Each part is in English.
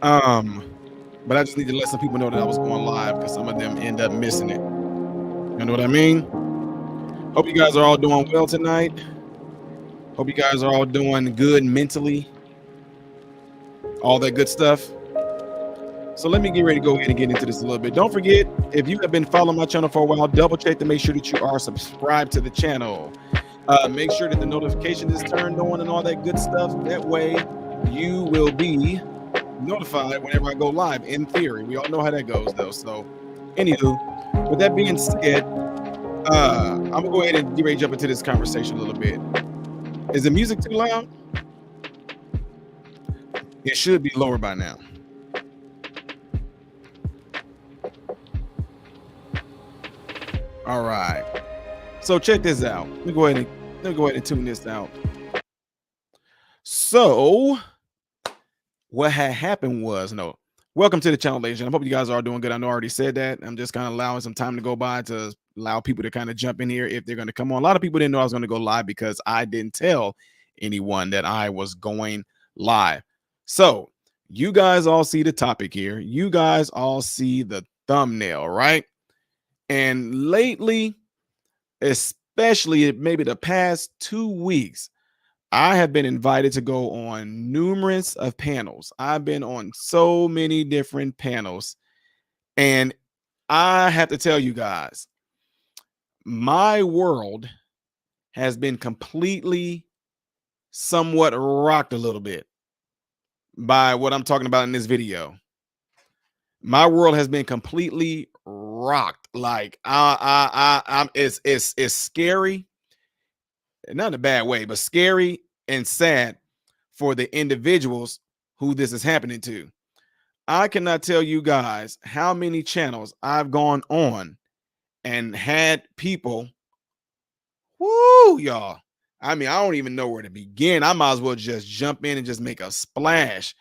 Um, but I just need to let some people know that I was going live because some of them end up missing it. You know what I mean? Hope you guys are all doing well tonight. Hope you guys are all doing good mentally, all that good stuff. So let me get ready to go ahead and get into this a little bit. Don't forget, if you have been following my channel for a while, double check to make sure that you are subscribed to the channel. Make sure that the notification is turned on and all that good stuff. That way, you will be notified whenever I go live. In theory, we all know how that goes, though. So, anywho, with that being said, I'm gonna go ahead and get ready to jump into this conversation a little bit. Is the music too loud? It should be lower by now. All right. So check this out. Let me go ahead and tune this out. So what had happened was no. Welcome to the channel, ladies and gentlemen. I hope you guys are doing good. I know I already said that. I'm just kind of allowing some time to go by to allow people to kind of jump in here if they're going to come on. A lot of people didn't know I was going to go live because I didn't tell anyone that I was going live. So you guys all see the topic here. You guys all see the thumbnail, right? And lately, especially maybe the past 2 weeks, I have been invited to go on numerous of panels. I've been on so many different panels, and I have to tell you guys, my world has been completely somewhat rocked a little bit by what I'm talking about in this video. My world has been completely rocked. Like I'm it's scary, not in a bad way, but scary and sad for the individuals who this is happening to. I cannot tell you guys how many channels I've gone on and had people, whoo, y'all. I mean, I don't even know where to begin. I might as well just jump in and just make a splash.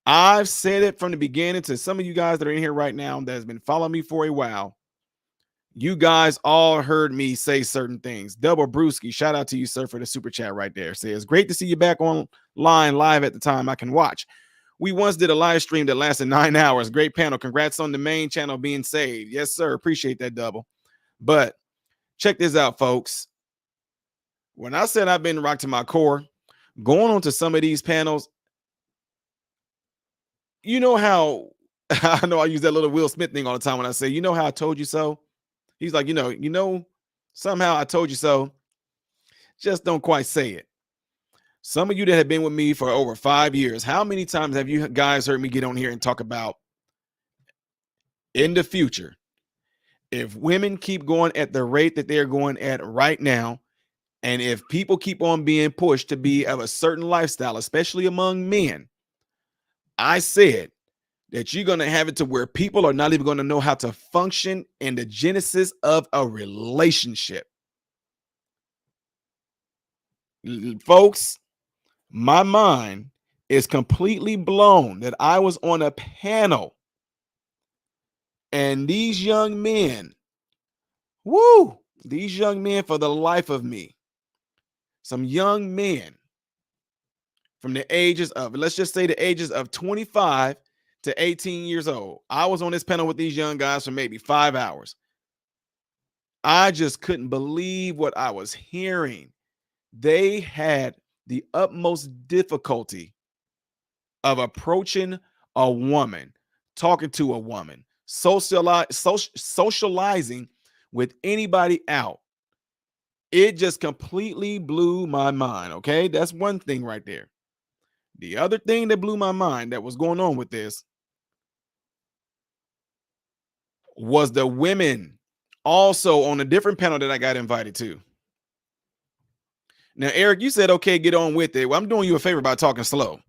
I've said it from the beginning to some of you guys that are in here right now that has been following me for a while. You guys all heard me say certain things. Double Brewski, shout out to you, sir, for the super chat right there. Says, great to see you back online live at the time I can watch. We once did a live stream that lasted 9 hours. Great panel. Congrats on the main channel being saved. Yes, sir. Appreciate that, Double. But check this out, folks. When I said I've been rocked to my core, going on to some of these panels, you know how I know I use that little Will Smith thing all the time when I say, you know how I told you so? He's like, somehow I told you so. Just don't quite say it. Some of you that have been with me for over 5 years, how many times have you guys heard me get on here and talk about in the future, if women keep going at the rate that they're going at right now, and if people keep on being pushed to be of a certain lifestyle, especially among men, I said that you're going to have it to where people are not even going to know how to function in the genesis of a relationship. Folks, my mind is completely blown that I was on a panel and these young men, woo, these young men for the life of me, some young men from the ages of, let's just say the ages of 25 to 18 years old. I was on this panel with these young guys for maybe 5 hours. I just couldn't believe what I was hearing. They had the utmost difficulty of approaching a woman, talking to a woman, socializing with anybody out. It just completely blew my mind. Okay. That's one thing right there. The other thing that blew my mind that was going on with this was the women also on a different panel that I got invited to. Now, Eric, you said, okay, get on with it. Well, I'm doing you a favor by talking slow.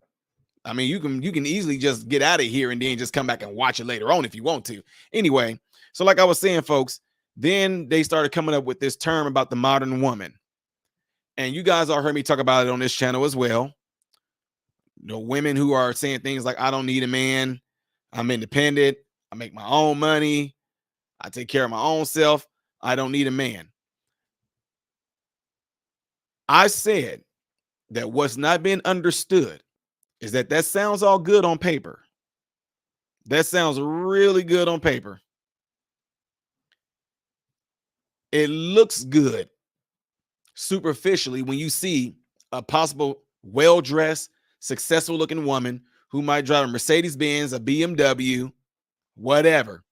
I mean, you can easily just get out of here and then just come back and watch it later on if you want to. Anyway, so like I was saying, folks, then they started coming up with this term about the modern woman. And you guys all heard me talk about it on this channel as well. The women who are saying things like, I don't need a man, I'm independent, I make my own money, I take care of my own self, I don't need a man. I said that what's not been understood is that that sounds all good on paper. That sounds really good on paper. It looks good superficially when you see a possible well-dressed, successful-looking woman who might drive a Mercedes-Benz, a BMW, whatever.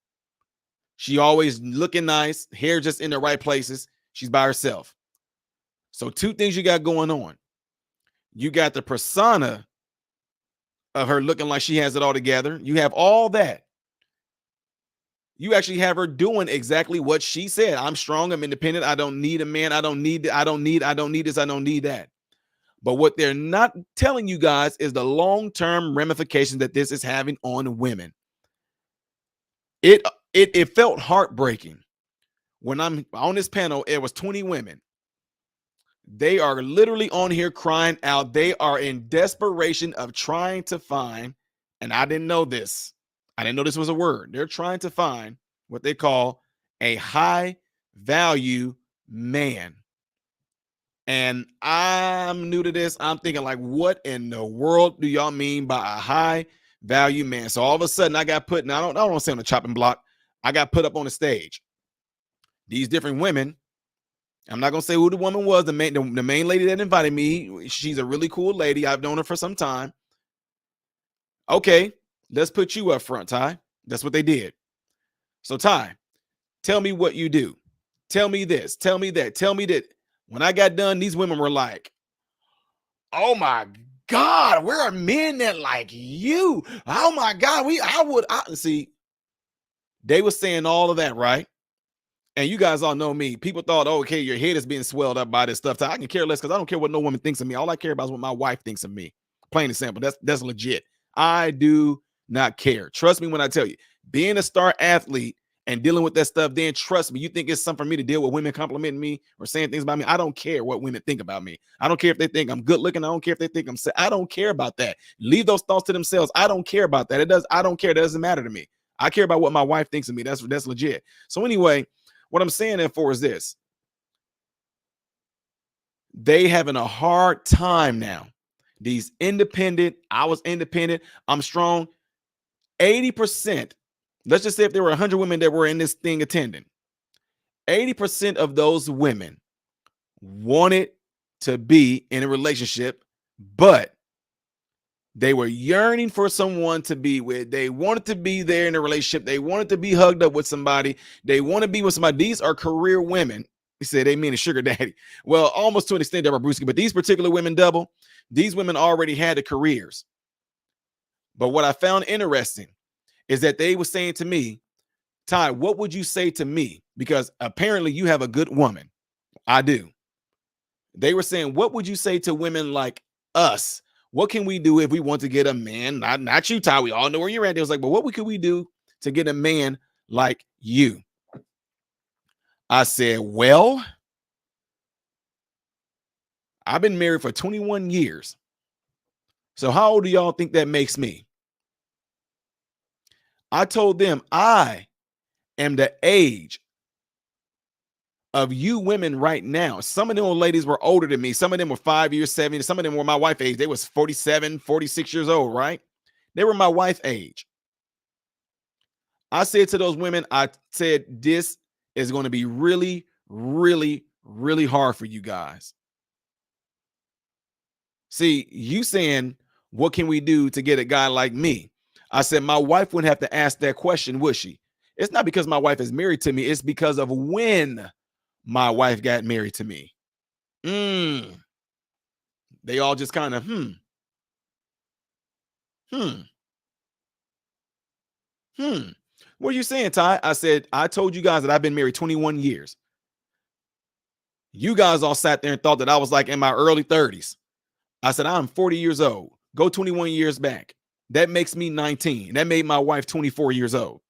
She always looking nice, hair just in the right places. She's by herself. So two things you got going on. You got the persona of her looking like she has it all together. You have all that. You actually have her doing exactly what she said. I'm strong, I'm independent, I don't need a man, I don't need this, I don't need this, I don't need that. But what they're not telling you guys is the long-term ramifications that this is having on women. It felt heartbreaking when I'm on this panel. It was 20 women. They are literally on here crying out. They are in desperation of trying to find, and I didn't know this. I didn't know this was a word. They're trying to find what they call a high value man. And I'm new to this. I'm thinking, like, what in the world do y'all mean by a high value man? So all of a sudden I got put, and I don't want to say on the chopping block. I got put up on the stage. These different women. I'm not gonna say who the woman was. The main lady that invited me. She's a really cool lady. I've known her for some time. Okay, let's put you up front, Ty. That's what they did. So Ty, tell me what you do. Tell me this. Tell me that. Tell me that. When I got done, these women were like, "Oh my God, where are men that like you? Oh my God, I see." They were saying all of that, right? And you guys all know me. People thought, oh, okay, your head is being swelled up by this stuff. I can care less because I don't care what no woman thinks of me. All I care about is what my wife thinks of me. Plain and simple. That's legit. I do not care. Trust me when I tell you, being a star athlete and dealing with that stuff, then trust me, you think it's something for me to deal with women complimenting me or saying things about me. I don't care what women think about me. I don't care if they think I'm good looking. I don't care if they think I'm I don't care about that. Leave those thoughts to themselves. I don't care about that. I don't care. That doesn't matter to me. I care about what my wife thinks of me. That's legit. So anyway, what I'm saying that for is this. They having a hard time now. These independent, I was independent, I'm strong. 80%, let's just say if there were 100 women that were in this thing attending, 80% of those women wanted to be in a relationship, but they were yearning for someone to be with. They wanted to be there in a relationship. They wanted to be hugged up with somebody. They want to be with somebody. These are career women. He said they mean a sugar daddy. Well, almost to an extent, Deborah Brewski, but these particular women, Double, these women already had the careers. But what I found interesting is that they were saying to me, Ty, what would you say to me? Because apparently you have a good woman. I do. They were saying, what would you say to women like us? What can we do if we want to get a man? Not you, Ty. We all know where you're at. It was like, but what could we do to get a man like you? I said, well, I've been married for 21 years. So how old do y'all think that makes me? I told them I am the age of you women right now. Some of them ladies were older than me. Some of them were 5 years, 7. Some of them were my wife age. They was 47, 46 years old, right? They were my wife age. I said to those women, I said, this is going to be really, really, really hard for you guys. See, you saying, what can we do to get a guy like me? I said, my wife wouldn't have to ask that question, would she? It's not because my wife is married to me. It's because of when my wife got married to me. They all just kind of, What are you saying, Ty? I said, I told you guys that I've been married 21 years. You guys all sat there and thought that I was like in my early 30s. I said, I'm 40 years old. Go 21 years back. That makes me 19. That made my wife 24 years old.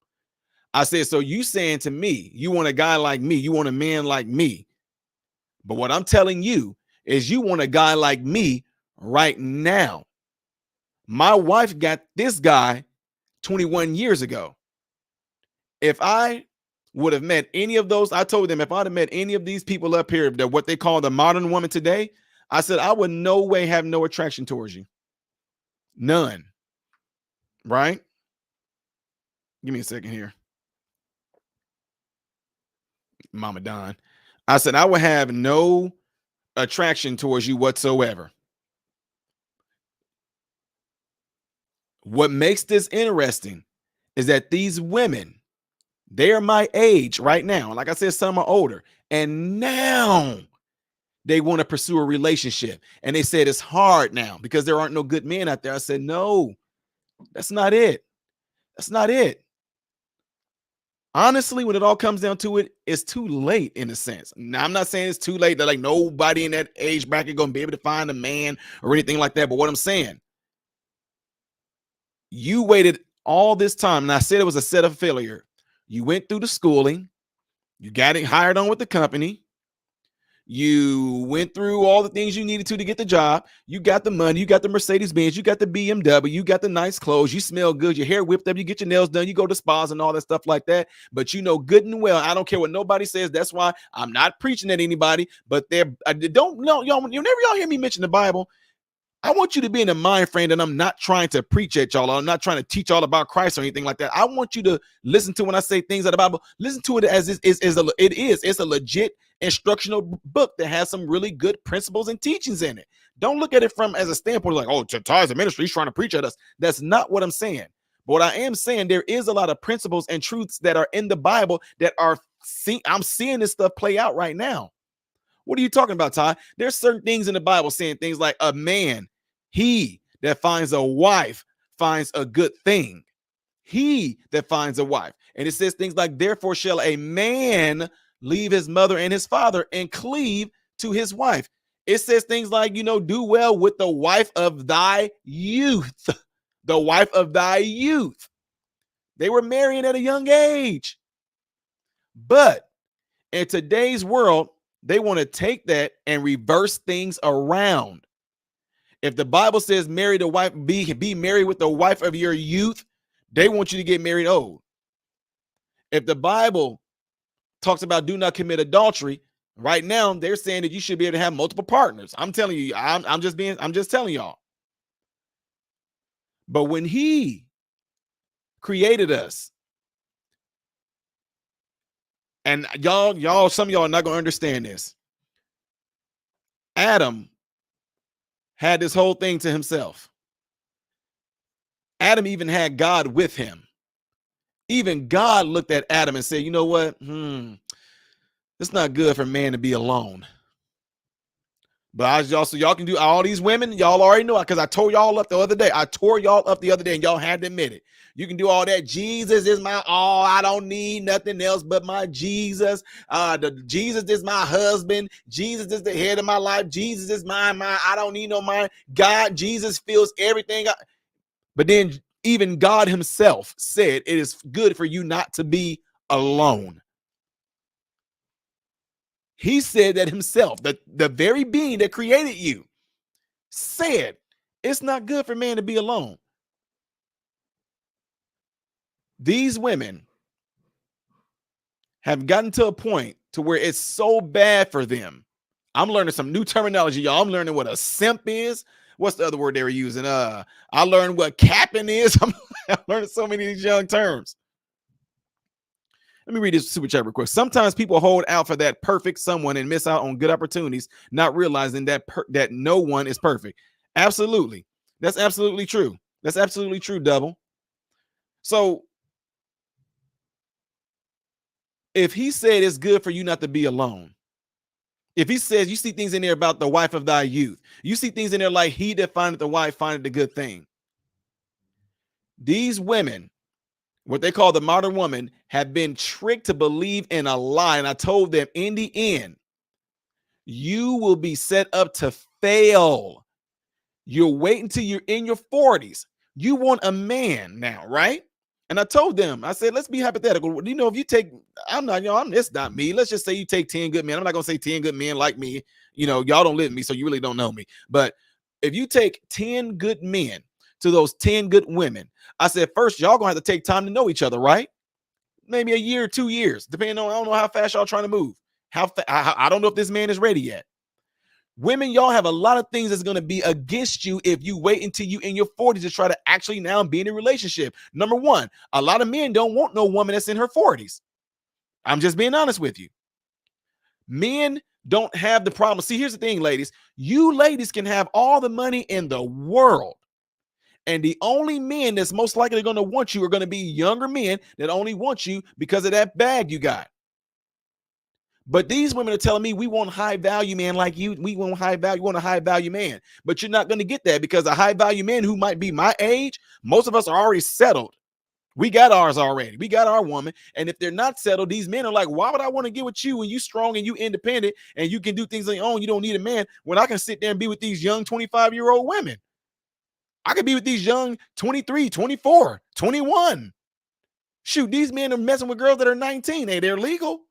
I said, so you saying to me, you want a guy like me, you want a man like me. But what I'm telling you is you want a guy like me right now. My wife got this guy 21 years ago. If I would have met any of those, I told them if I'd have met any of these people up here, that what they call the modern woman today, I said, I would no way have no attraction towards you. None. Right? Give me a second here. Mama Don. I said, I will have no attraction towards you whatsoever. What makes this interesting is that these women, they're my age right now. Like I said, some are older. And now they want to pursue a relationship. And they said it's hard now because there aren't no good men out there. I said, no, that's not it. That's not it. Honestly, when it all comes down to it, it's too late in a sense. Now, I'm not saying it's too late that like nobody in that age bracket gonna be able to find a man or anything like that. But what I'm saying, you waited all this time, and I said it was a set of failure. You went through the schooling, you got it hired on with the company, you went through all the things you needed to get the job. You got the money, you got the Mercedes Benz, you got the BMW, you got the nice clothes, you smell good, your hair whipped up, you get your nails done, you go to spas and all that stuff like that. But you know good and well, I don't care what nobody says. That's why I'm not preaching at anybody. But I don't know y'all. Whenever y'all hear me mention the Bible, I want you to be in the mind frame that I'm not trying to preach at y'all. I'm not trying to teach y'all about Christ or anything like that. I want you to listen to when I say things of the Bible. Listen to it as it's a legit instructional book that has some really good principles and teachings in it. Don't look at it from as a standpoint like, oh, Ty's a ministry, he's trying to preach at us. That's not what I'm saying. But what I am saying, there is a lot of principles and truths that are in the Bible that I'm seeing this stuff play out right now. What are you talking about, Ty? There's certain things in the Bible saying things like a man, he that finds a wife finds a good thing. He that finds a wife. And it says things like, therefore shall a man leave his mother and his father and cleave to his wife. It says things like, do well with the wife of thy youth. The wife of thy youth. They were marrying at a young age. But in today's world, they want to take that and reverse things around. If the Bible says marry the wife, be married with the wife of your youth, they want you to get married old. If the Bible talks about do not commit adultery, right now they're saying that you should be able to have multiple partners. I'm telling you, I'm just telling y'all. But when he created us, and y'all, some of y'all are not gonna understand this. Adam had this whole thing to himself. Adam even had God with him. Even God looked at Adam and said, you know what? It's not good for man to be alone. But y'all can do all these women. Y'all already know it because I tore y'all up the other day. And y'all had to admit it. You can do all that. Jesus is my all. I don't need nothing else but my Jesus. Jesus is my husband. Jesus is the head of my life. Jesus is mine. I don't need no mind. God, Jesus feels everything. But then even God himself said it is good for you not to be alone. He said that himself, that the very being that created you said it's not good for man to be alone. These women have gotten to a point to where it's so bad for them. I'm learning some new terminology, y'all. I'm learning what a simp is. What's the other word they were using? I learned what capping is. I'm learning so many of these young terms. Let me read this super chat real quick. Sometimes people hold out for that perfect someone and miss out on good opportunities, not realizing that that no one is perfect. Absolutely. That's absolutely true. That's absolutely true, Double. So if he said it's good for you not to be alone, if he says you see things in there about the wife of thy youth, you see things in there like he that findeth the wife findeth the good thing. These women, what they call the modern woman, have been tricked to believe in a lie. And I told them in the end, you will be set up to fail. You're waiting till you're in your 40s. You want a man now, right? And I told them, I said, let's be hypothetical. If you take, it's not me. Let's just say you take 10 good men. I'm not going to say 10 good men like me. Y'all don't live with me, so you really don't know me. But if you take 10 good men to those 10 good women, I said, first, y'all going to have to take time to know each other, right? Maybe a year or 2 years, depending on, I don't know how fast y'all trying to move. I don't know if this man is ready yet. Women, y'all have a lot of things that's going to be against you if you wait until you in your 40s to try to actually now be in a relationship. Number one, a lot of men don't want no woman that's in her 40s. I'm just being honest with you. Men don't have the problem. See, here's the thing, ladies. You ladies can have all the money in the world. And the only men that's most likely going to want you are going to be younger men that only want you because of that bag you got. But these women are telling me we want high value man like you. We want high value. We want a high value man. But you're not going to get that because a high value man who might be my age, most of us are already settled. We got ours already. We got our woman. And if they're not settled, these men are like, why would I want to get with you when you strong and you independent and you can do things on your own? You don't need a man when I can sit there and be with these young 25-year-old women. I could be with these young 23, 24, 21. Shoot, these men are messing with girls that are 19. Hey, they're legal.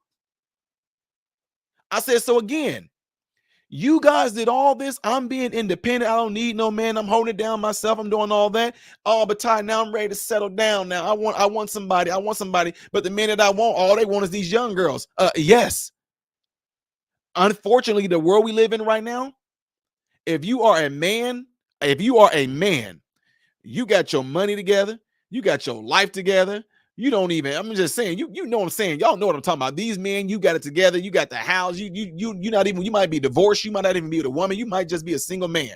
I said, so again, you guys did all this. I'm being independent. I don't need no man. I'm holding it down myself. I'm doing all that. Oh, but Ty, now I'm ready to settle down. Now I want somebody. But the men that I want, all they want is these young girls. Yes. Unfortunately, the world we live in right now, if you are a man, you got your money together, you got your life together. You don't even, I'm just saying, you know what I'm saying. Y'all know what I'm talking about. These men, you got it together, you got the house, you not even, you might be divorced, you might not even be with a woman, you might just be a single man.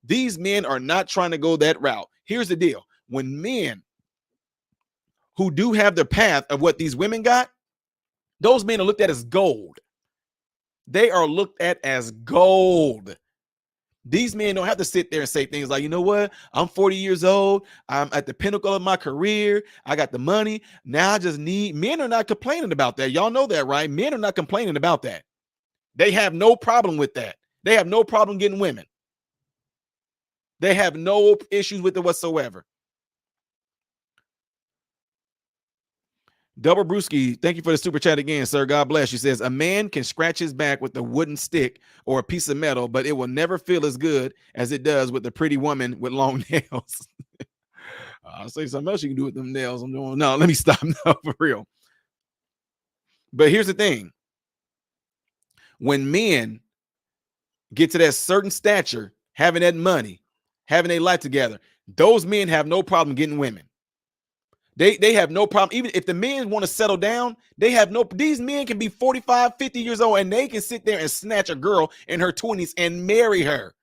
These men are not trying to go that route. Here's the deal. When men who do have the path of what these women got, those men are looked at as gold. They are looked at as gold. These men don't have to sit there and say things like, you know what? I'm 40 years old. I'm at the pinnacle of my career. I got the money. Now I just need, men are not complaining about that. Y'all know that, right? Men are not complaining about that. They have no problem with that. They have no problem getting women. They have no issues with it whatsoever. Double Brewski, thank you for the super chat again, sir. God bless you. Says a man can scratch his back with a wooden stick or a piece of metal, but it will never feel as good as it does with a pretty woman with long nails. I'll say something else you can do with them nails. I'm doing no, let me stop now for real. But here's the thing. When men get to that certain stature, having that money, having a life together, those men have no problem getting women. They have no problem. Even if the men want to settle down, these men can be 45, 50 years old and they can sit there and snatch a girl in her 20s and marry her.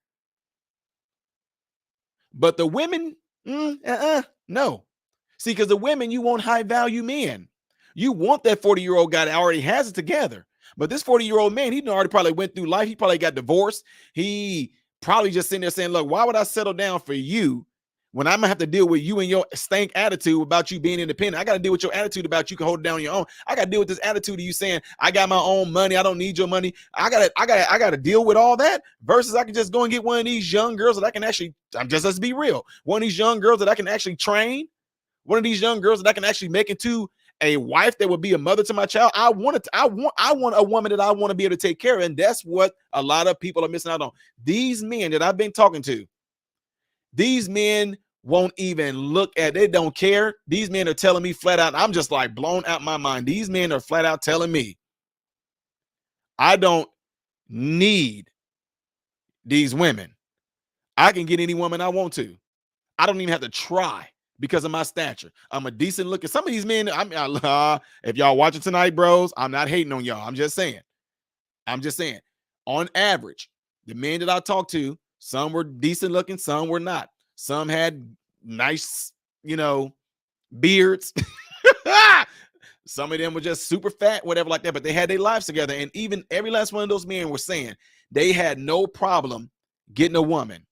But the women, no. See, because the women, you want high value men. You want that 40-year-old guy that already has it together. But this 40-year-old man, he already probably went through life. He probably got divorced. He probably just sitting there saying, look, why would I settle down for you when I'm gonna have to deal with you and your stank attitude about you being independent? I got to deal with your attitude about you can hold it down on your own. I got to deal with this attitude of you saying, I got my own money. I don't need your money. I got to deal with all that versus I can just go and get one of these young girls that I can actually, let's be real. One of these young girls that I can actually train. One of these young girls that I can actually make into a wife that would be a mother to my child. I want a woman that I want to be able to take care of. And that's what a lot of people are missing out on. These men that I've been talking to, these men won't even look at, they don't care. These men are telling me flat out, I'm just like blown out my mind. These men are flat out telling me, I don't need these women. I can get any woman I want to. I don't even have to try because of my stature. I'm a decent looking. Some of these men, if y'all watching tonight, bros, I'm not hating on y'all. I'm just saying. On average, the men that I talked to, some were decent looking, some were not. Some had nice, beards. Some of them were just super fat, whatever like that, but they had their lives together. And even every last one of those men were saying they had no problem getting a woman.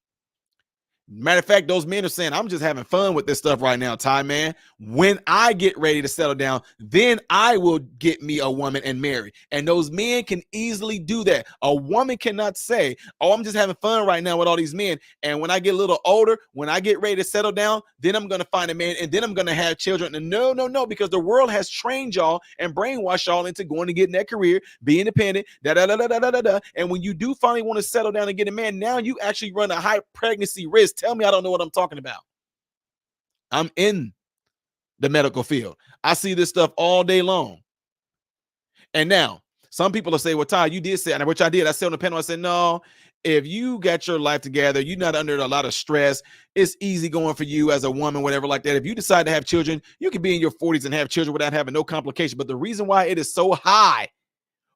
Matter of fact, those men are saying, I'm just having fun with this stuff right now, Ty, man. When I get ready to settle down, then I will get me a woman and marry. And those men can easily do that. A woman cannot say, oh, I'm just having fun right now with all these men. And when I get a little older, when I get ready to settle down, then I'm going to find a man and then I'm going to have children. And no, because the world has trained y'all and brainwashed y'all into going to get in that career, be independent, And when you do finally want to settle down and get a man, now you actually run a high pregnancy risk. Tell me I don't know what I'm talking about. I'm in the medical field. I see this stuff all day long. And now, some people will say, well, Ty, you did say, and which I did. I said on the panel, I said, no, if you got your life together, you're not under a lot of stress, it's easy going for you as a woman, whatever like that. If you decide to have children, you can be in your 40s and have children without having no complication. But the reason why it is so high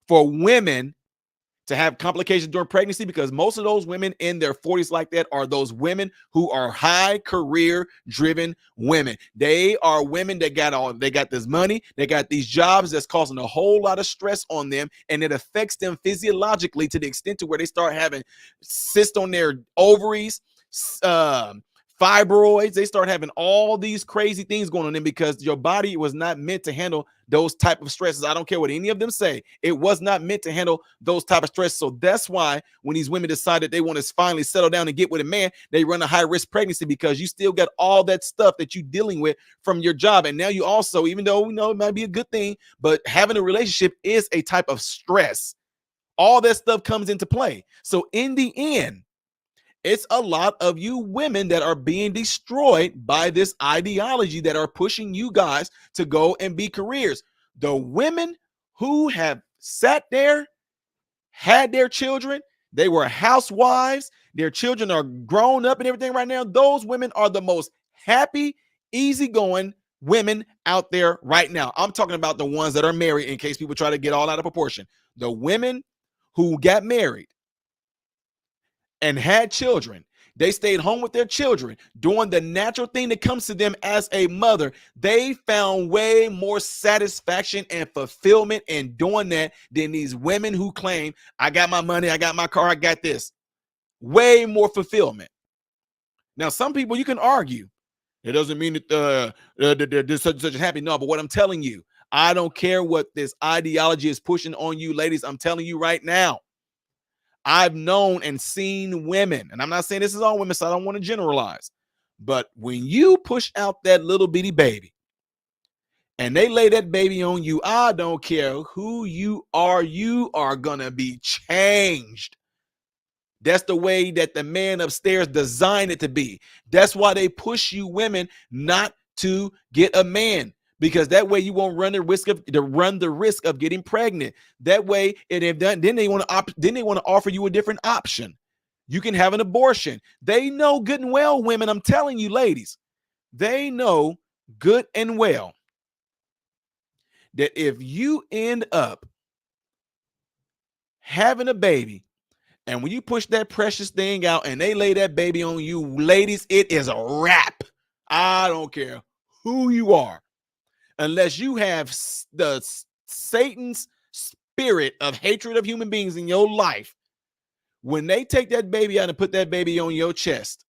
for women to have complications during pregnancy, because most of those women in their 40s like that are those women who are high career driven women. They are women that they got this money, they got these jobs that's causing a whole lot of stress on them, and it affects them physiologically to the extent to where they start having cysts on their ovaries, fibroids. They start having all these crazy things going on them because your body was not meant to handle those type of stresses. I don't care what any of them say. It was not meant to handle those type of stress. So that's why when these women decide that they want to finally settle down and get with a man, they run a high risk pregnancy because you still got all that stuff that you're dealing with from your job. And now you also, even though we know it might be a good thing, but having a relationship is a type of stress. All that stuff comes into play. So in the end, it's a lot of you women that are being destroyed by this ideology that are pushing you guys to go and be careers. The women who have sat there, had their children, they were housewives, their children are grown up and everything right now. Those women are the most happy, easygoing women out there right now. I'm talking about the ones that are married, in case people try to get all out of proportion. The women who got married and had children, they stayed home with their children, doing the natural thing that comes to them as a mother. They found way more satisfaction and fulfillment in doing that than these women who claim, I got my money, I got my car, I got this. Way more fulfillment. Now, some people, you can argue, it doesn't mean that they're such and happy. No, but what I'm telling you, I don't care what this ideology is pushing on you, ladies. I'm telling you right now, I've known and seen women, and I'm not saying this is all women, so I don't want to generalize, but when you push out that little bitty baby and they lay that baby on you, I don't care who you are going to be changed. That's the way that the man upstairs designed it to be. That's why they push you women not to get a man, because that way you won't run the risk of getting pregnant. That way, and if then they want to offer you a different option. You can have an abortion. They know good and well, women. I'm telling you, ladies, they know good and well that if you end up having a baby, and when you push that precious thing out and they lay that baby on you, ladies, it is a wrap. I don't care who you are. Unless you have the Satan's spirit of hatred of human beings in your life, when they take that baby out and put that baby on your chest,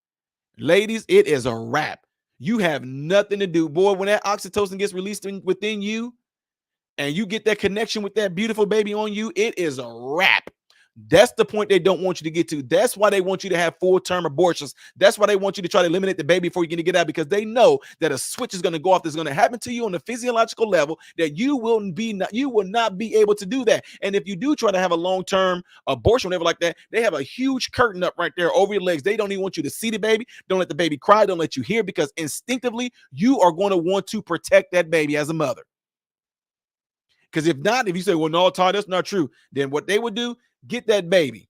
ladies, it is a wrap. You have nothing to do. Boy, when that oxytocin gets released within you and you get that connection with that beautiful baby on you, it is a wrap. That's the point they don't want you to get to. That's why they want you to have full-term abortions. That's why they want you to try to eliminate the baby before you get out, because they know that a switch is going to go off that's going to happen to you on the physiological level that you will not be able to do that. And if you do try to have a long-term abortion, whatever like that, they have a huge curtain up right there over your legs. They don't even want you to see the baby. Don't let the baby cry. Don't let you hear, because instinctively you are going to want to protect that baby as a mother. Because if not, if you say, well, no, Todd, that's not true, then what they would do, get that baby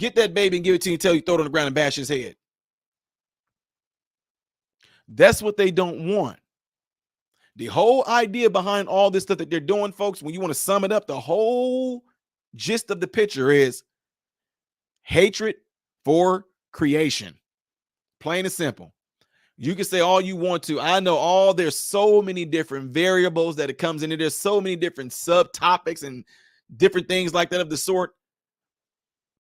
and give it to you until you throw it on the ground and bash his head. That's what they don't want. The whole idea behind all this stuff that they're doing, folks, when you want to sum it up, the whole gist of the picture is hatred for creation. Plain and simple. You can say all you want to. I know there's so many different variables that it comes into. There's so many different subtopics and different things like that of the sort.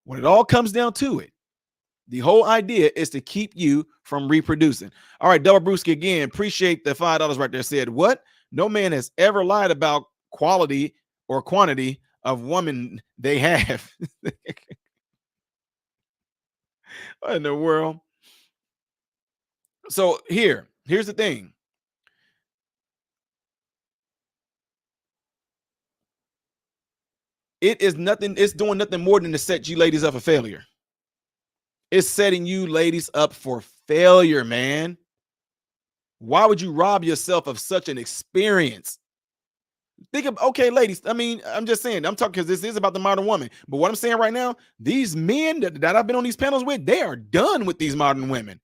When it all comes down to it, the whole idea is to keep you from reproducing. All right, Double Brewski again. Appreciate the $5 right there. Said, what? No man has ever lied about quality or quantity of woman they have. What in the world? So here's the thing. It's doing nothing more than to set you ladies up for failure. It's setting you ladies up for failure, man. Why would you rob yourself of such an experience? Think of, okay, ladies. I mean, I'm just saying, I'm talking because this is about the modern woman. But what I'm saying right now, these men that I've been on these panels with, they are done with these modern women.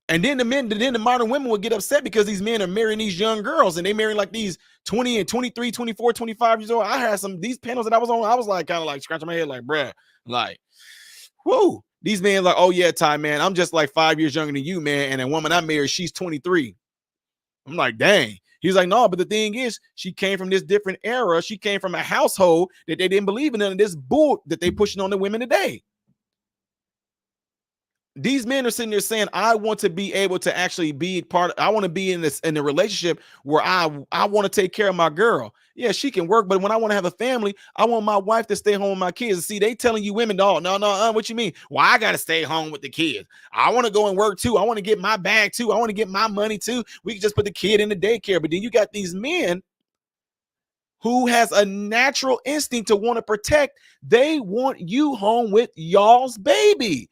And then the modern women will get upset because these men are marrying these young girls and they marry like these 20 and 23, 24, 25 years old. I had some these panels that I was on, I was like kind of like scratching my head, like, bruh, like, whoo. These men like, oh yeah, Ty, man, I'm just like 5 years younger than you, man. And a woman I married, she's 23. I'm like, dang. He's like, no, but the thing is, she came from this different era. She came from a household that they didn't believe in none of this bull that they pushing on the women today. These men are sitting there saying, I want to be able to actually be part of, I want to be in this in a relationship where I want to take care of my girl. Yeah, she can work, but when I want to have a family, I want my wife to stay home with my kids. See, they telling you women, oh, no, what you mean? Well, I gotta stay home with the kids. I want to go and work too. I want to get my bag too. I want to get my money too. We can just put the kid in the daycare. But then you got these men who has a natural instinct to want to protect. They want you home with y'all's baby.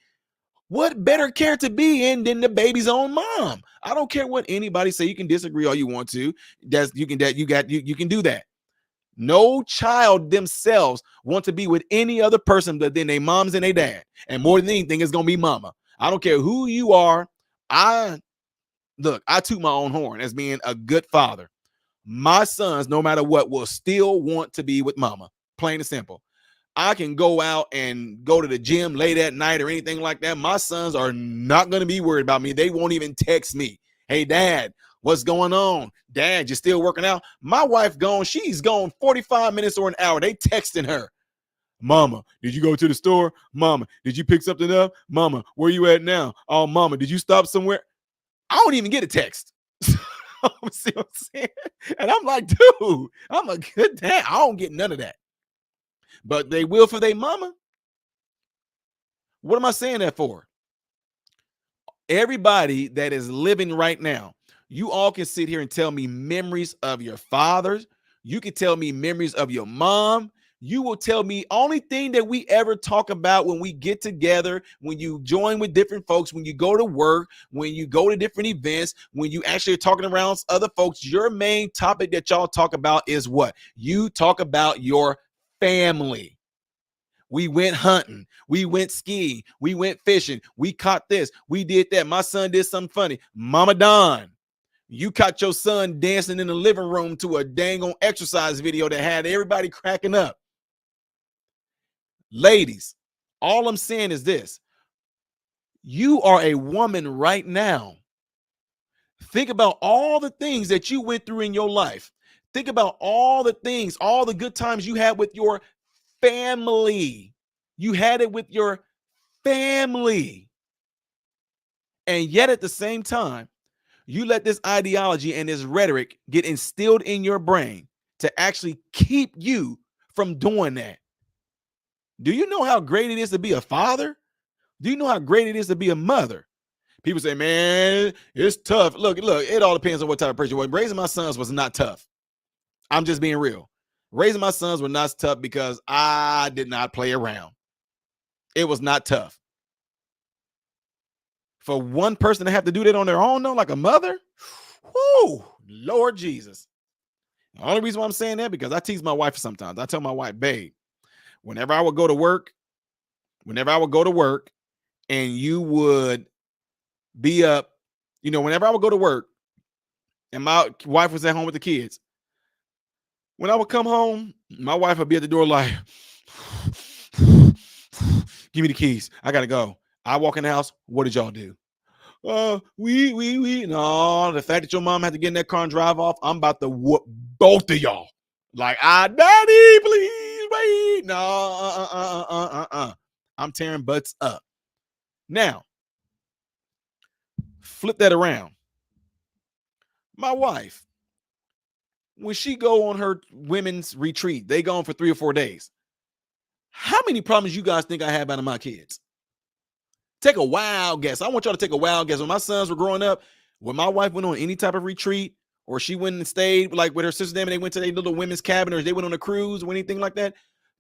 What better care to be in than the baby's own mom? I don't care what anybody say. You can disagree all you want to. You can do that. No child themselves want to be with any other person than their moms and their dad. And more than anything, it's gonna be mama. I don't care who you are. I toot my own horn as being a good father. My sons, no matter what, will still want to be with mama. Plain and simple. I can go out and go to the gym late at night or anything like that. My sons are not going to be worried about me. They won't even text me. Hey, dad, what's going on? Dad, you still working out? My wife gone. She's gone 45 minutes or an hour. They texting her. Mama, did you go to the store? Mama, did you pick something up? Mama, where you at now? Oh, mama, did you stop somewhere? I don't even get a text. See what I'm saying? And I'm like, dude, I'm a good dad. I don't get none of that. But they will for their mama. What am I saying that for? Everybody that is living right now, you all can sit here and tell me memories of your fathers. You can tell me memories of your mom. You will tell me only thing that we ever talk about when we get together, when you join with different folks, when you go to work, when you go to different events, when you actually are talking around other folks, your main topic that y'all talk about is what? You talk about your family. We went hunting. We went skiing. We went fishing. We caught this. We did that. My son did something funny. Mama Don, you caught your son dancing in the living room to a dang on exercise video that had everybody cracking up. Ladies, all I'm saying is this. You are a woman right now. Think about all the things that you went through in your life. Think about all the things, all the good times you had with your family. You had it with your family. And yet at the same time, you let this ideology and this rhetoric get instilled in your brain to actually keep you from doing that. Do you know how great it is to be a father? Do you know how great it is to be a mother? People say, man, it's tough. Look, it all depends on what type of person you were. Raising my sons was not tough. I'm just being real. Raising my sons was not tough because I did not play around. It was not tough. For one person to have to do that on their own, though, like a mother, whoo, Lord Jesus. The only reason why I'm saying that because I tease my wife sometimes. I tell my wife, babe, whenever I would go to work, and you would be up, whenever I would go to work and my wife was at home with the kids, when I would come home, my wife would be at the door like, give me the keys. I got to go. I walk in the house. What did y'all do? We. No, the fact that your mom had to get in that car and drive off, I'm about to whoop both of y'all. Like, daddy, please wait. No, I'm tearing butts up. Now, flip that around. My wife, when she go on her women's retreat, they go on for 3 or 4 days. How many problems you guys think I have out of my kids? Take a wild guess. I want y'all to take a wild guess. When my sons were growing up, when my wife went on any type of retreat, or she went and stayed like with her sister, them and they went to their little women's cabin, or they went on a cruise or anything like that.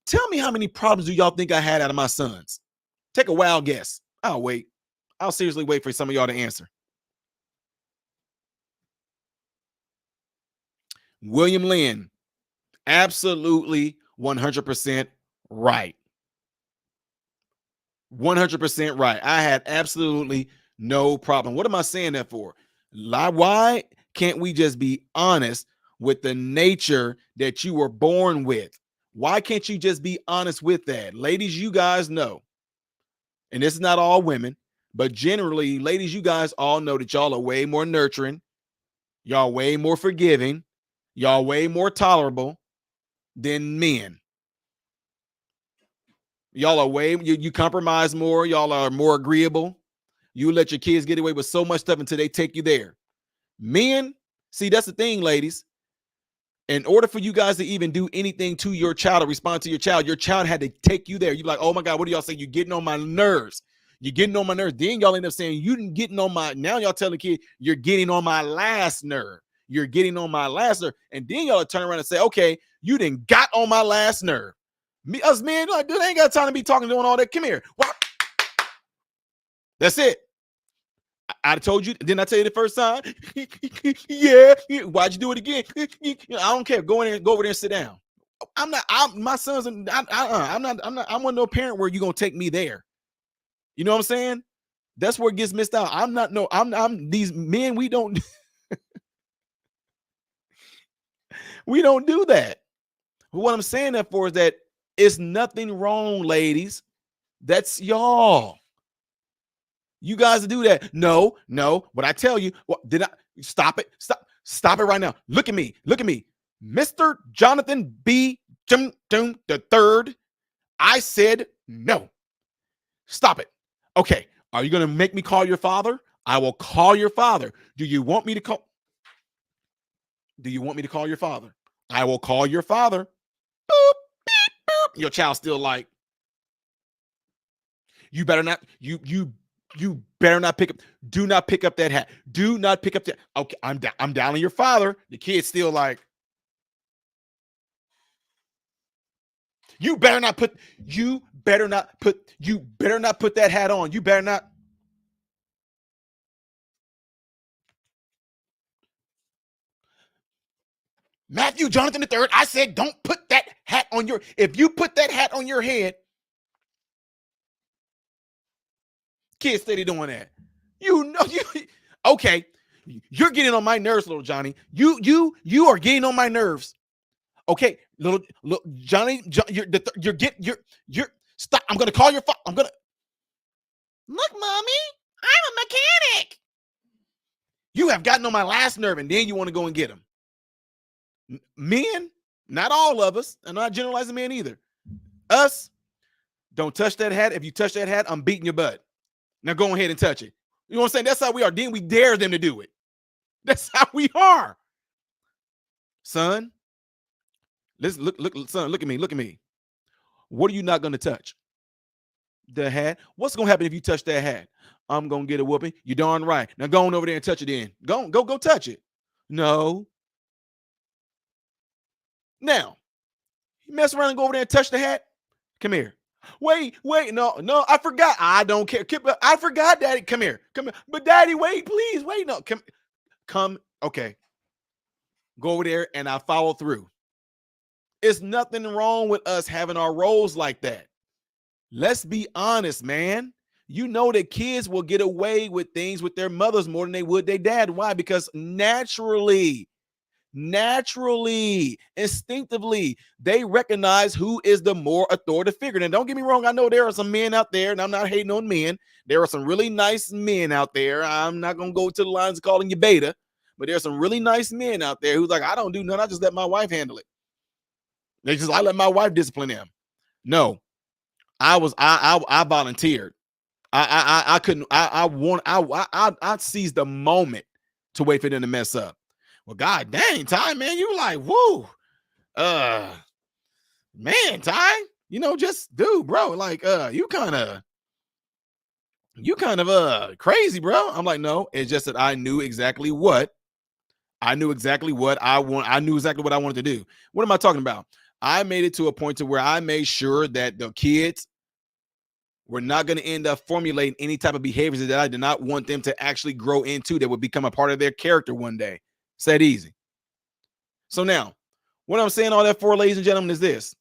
Tell me how many problems do y'all think I had out of my sons? Take a wild guess. I'll wait. I'll seriously wait for some of y'all to answer. William Lynn, Absolutely 100% right. 100% right. I had absolutely no problem. What am I saying that for? Why can't we just be honest with the nature that you were born with? Why can't you just be honest with that? Ladies, you guys know, and this is not all women, but generally, ladies, you guys all know that y'all are way more nurturing, y'all way more forgiving, y'all way more tolerable than men. Y'all are you compromise more, y'all are more agreeable. You let your kids get away with so much stuff until they take you there. Men, see, that's the thing, ladies. In order for you guys to even do anything to your child or respond to your child had to take you there. You're like, oh my God, what do y'all say? You're getting on my nerves. You're getting on my nerves. Then y'all end up saying, you didn't getting on my, now y'all telling the kid, you're getting on my last nerve. You're getting on my last nerve. And then y'all turn around and say, okay, you didn't got on my last nerve. Us men, like, dude, I ain't got time to be talking, doing all that. Come here. What? That's it. I told you, didn't I tell you the first time? Yeah. Why'd you do it again? I don't care. Go over there and sit down. My sons, I'm one no parent where you're gonna take me there. You know what I'm saying? That's where it gets missed out. I'm these men, we don't we don't do that. But what I'm saying that for is that it's nothing wrong, ladies. That's y'all. You guys do that. No. But I tell you, did I stop it? Stop it right now. Look at me. Mr. Jonathan B. the third. I said no. Stop it. Okay. Are you going to make me call your father? I will call your father. Do you want me to call your father? I will call your father. Boop, beep, boop. Your child's still like, you better not, you better not pick up. Do not pick up that hat. Do not pick up that. Okay, I'm down on your father. The kid's still like, you better not put that hat on. You better not. Matthew Jonathan III, I said, don't put that hat on your, if you put that hat on your head, kids steady doing that. You know, okay. You're getting on my nerves, little Johnny. You are getting on my nerves. Okay, little Johnny, you're stop. I'm gonna call your phone. I'm gonna look, mommy. I'm a mechanic. You have gotten on my last nerve, and then you want to go and get him. Men, not all of us. I'm not generalizing men either. Us, don't touch that hat. If you touch that hat, I'm beating your butt. Now go ahead and touch it. You know what I'm saying? That's how we are. Then we dare them to do it. That's how we are. Son, listen, look, son, look at me. What are you not going to touch? The hat. What's going to happen if you touch that hat? I'm going to get a whooping. You're darn right. Now go on over there and touch it in. Go touch it. No. Now, you mess around and go over there and touch the hat. Come here. Wait, no, I forgot. I don't care. I forgot, Daddy. Come here. But Daddy, wait, please, wait. No, come. Okay. Go over there and I follow through. It's nothing wrong with us having our roles like that. Let's be honest, man. You know that kids will get away with things with their mothers more than they would their dad. Why? Because naturally, instinctively, they recognize who is the more authoritative figure. And don't get me wrong, I know there are some men out there, and I'm not hating on men. There are some really nice men out there. I'm not going to go to the lines of calling you beta, but there's some really nice men out there who's like, I don't do nothing. I just let my wife handle it. I let my wife discipline them. No, I volunteered. I couldn't. I seized the moment to wait for them to mess up. Well, God dang, Ty, man, you like, woo, man, Ty, just dude, bro, like, you kind of crazy, bro. I'm like, no, it's just that I knew exactly what I want. I knew exactly what I wanted to do. What am I talking about? I made it to a point to where I made sure that the kids were not going to end up formulating any type of behaviors that I did not want them to actually grow into that would become a part of their character one day. It's that easy. So now, What I'm saying all that for, ladies and gentlemen, is this.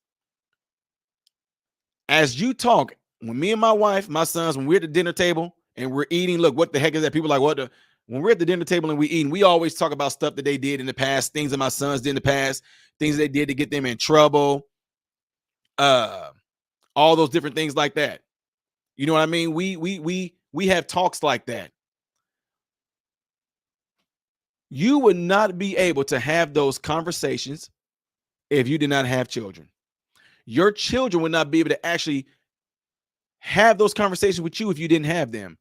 As you talk, when me and my wife, my sons, when we're at the dinner table and we're eating, look, what the heck is that? People are like, what the, when we're at the dinner table and we eating, we always talk about stuff that they did in the past, things that my sons did in the past, things they did to get them in trouble, all those different things like that. You know what I mean? We have talks like that. You would not be able to have those conversations if you did not have children. Your children would not be able to actually have those conversations with you if you didn't have them.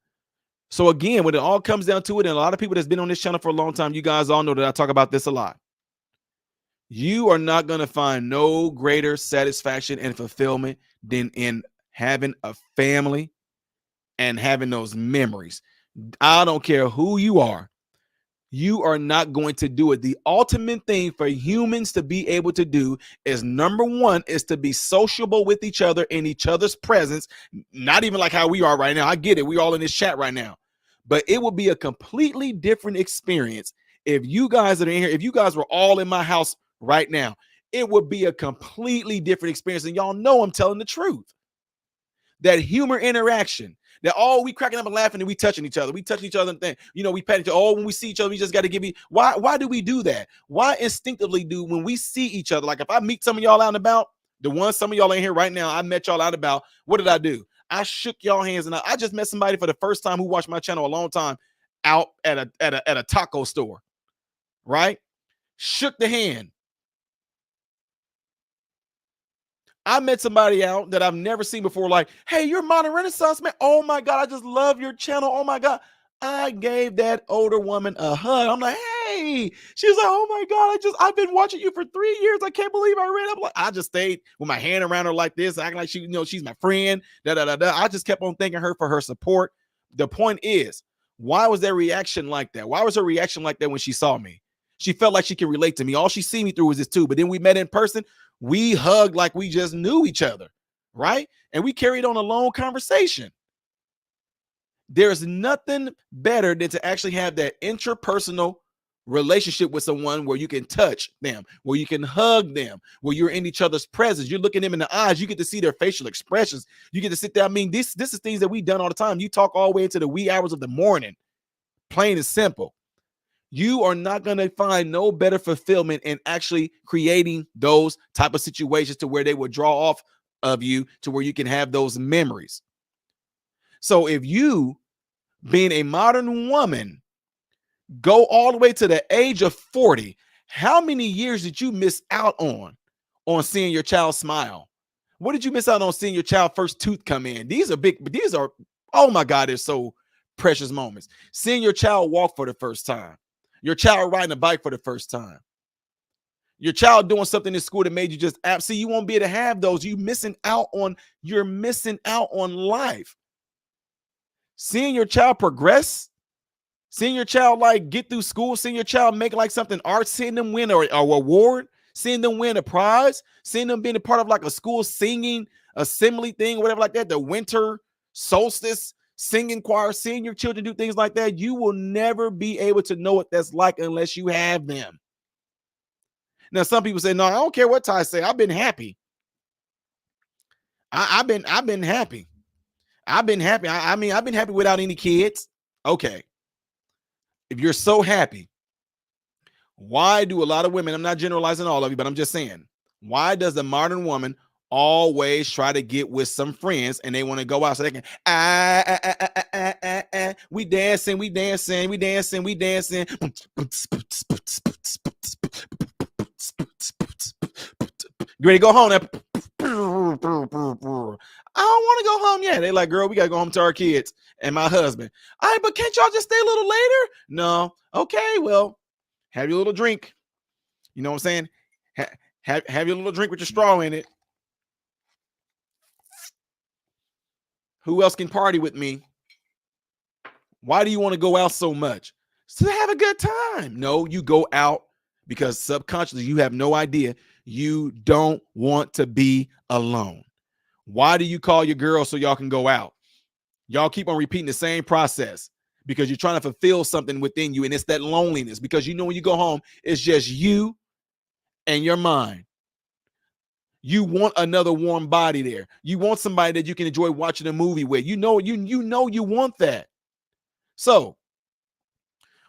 So again, when it all comes down to it, and a lot of people that's been on this channel for a long time, you guys all know that I talk about this a lot. You are not going to find no greater satisfaction and fulfillment than in having a family and having those memories. I don't care who you are. You are not going to do it. The ultimate thing for humans to be able to do is, number one, is to be sociable with each other in each other's presence. Not even like how we are right now. I get it. We're all in this chat right now. But it will be a completely different experience if you guys that are in here, if you guys were all in my house right now, it would be a completely different experience. And y'all know I'm telling the truth. That humor interaction. That we cracking up and laughing and we touching each other. We touching each other and thing. You know, we pat each other. When we see each other, we just got to give you. Why do we do that? Why instinctively do when we see each other? Like if I meet some of y'all out and about, some of y'all in here right now, I met y'all out and about. What did I do? I shook y'all hands and I just met somebody for the first time who watched my channel a long time out at a taco store, right? Shook the hand. I met somebody out that I've never seen before, like, hey, you're Modern Renaissance, man. Oh my God, I just love your channel. Oh my God. I gave that older woman a hug. I'm like, hey. She was like, oh my God, I've been watching you for 3 years. I can't believe I ran up. Like, I just stayed with my hand around her like this, acting like she's my friend. I just kept on thanking her for her support. The point is, why was their reaction like that? Why was her reaction like that when she saw me? She felt like she could relate to me. All she see me through was this too. But then we met in person. We hugged like we just knew each other, right? And we carried on a long conversation. There's nothing better than to actually have that interpersonal relationship with someone where you can touch them, where you can hug them, where you're in each other's presence. You're looking them in the eyes. You get to see their facial expressions. You get to sit there. I mean, this is things that we've done all the time. You talk all the way into the wee hours of the morning, plain and simple. You are not going to find no better fulfillment in actually creating those type of situations to where they will draw off of you to where you can have those memories. So if you, being a modern woman, go all the way to the age of 40, how many years did you miss out on seeing your child smile? What did you miss out on seeing your child first tooth come in? These are, oh my God, they're so precious moments. Seeing your child walk for the first time. Your child riding a bike for the first time. Your child doing something in school that made you just absolutely, you won't be able to have those. You're missing out on life. Seeing your child progress, seeing your child like get through school, seeing your child make like something art, seeing them win an award, seeing them win a prize, seeing them being a part of like a school singing assembly thing, whatever like that, the winter solstice singing choir, seeing your children do things like that, you will never be able to know what that's like unless you have them. Now, some people say, no, I don't care what Ty say. I've been happy. I've been happy. I've been happy. I mean, I've been happy without any kids. Okay. If you're so happy, why do a lot of women, I'm not generalizing all of you, but I'm just saying, why does the modern woman always try to get with some friends and they want to go out so they can we dancing. You ready to go home? I don't want to go home yet. They like, girl, we gotta go home to our kids and my husband. All right, but can't y'all just stay a little later? No. Okay, well, have your little drink. You know what I'm saying? Have your little drink with your straw in it. Who else can party with me? Why do you want to go out so much? To have a good time. No, you go out because subconsciously you have no idea. You don't want to be alone. Why do you call your girl so y'all can go out? Y'all keep on repeating the same process because you're trying to fulfill something within you, and it's that loneliness because you know when you go home, it's just you and your mind. You want another warm body there. You want somebody that you can enjoy watching a movie with. You know you want that. So,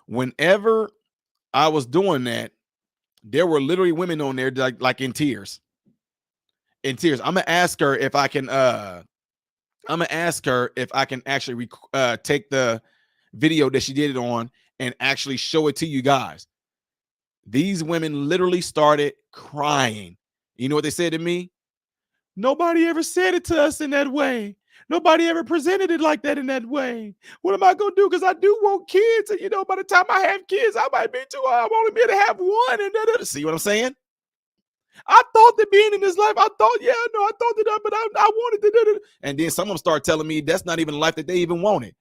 whenever I was doing that, there were literally women on there like in tears. In tears. I'm gonna ask her if I can actually take the video that she did it on and actually show it to you guys. These women literally started crying. You know what they said to me? Nobody ever said it to us in that way. Nobody ever presented it like that in that way. What am I going to do? Because I do want kids. And, by the time I have kids, I might be too, I'm only be able to have one. And see what I'm saying? I thought that being in this life, I thought that, but I wanted to do it. And then some of them start telling me that's not even the life that they even wanted.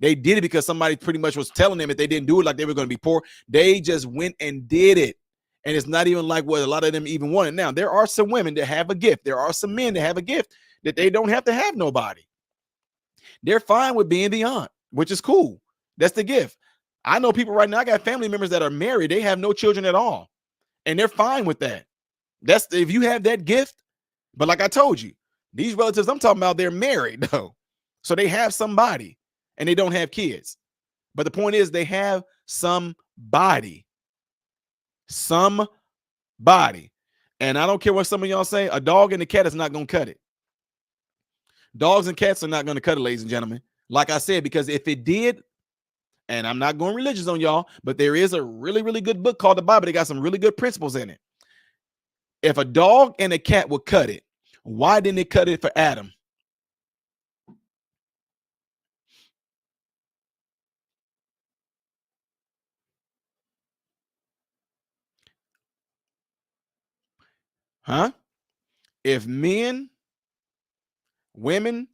They did it because somebody pretty much was telling them if they didn't do it, like they were going to be poor. They just went and did it. And it's not even like what a lot of them even wanted. Now, there are some women that have a gift. There are some men that have a gift that they don't have to have nobody. They're fine with being the aunt, which is cool. That's the gift. I know people right now, I got family members that are married. They have no children at all. And they're fine with that. That's if you have that gift. But like I told you, these relatives I'm talking about, they're married though. So they have somebody and they don't have kids. But the point is they have somebody. Somebody. And I don't care what some of y'all say, a dog and a cat is not going to cut it. Dogs and cats are not going to cut it, ladies and gentlemen. Like I said, because if it did, and I'm not going religious on y'all, but there is a really, really good book called the Bible. They got some really good principles in it. If a dog and a cat would cut it, why didn't it cut it for Adam? Huh? If men, women,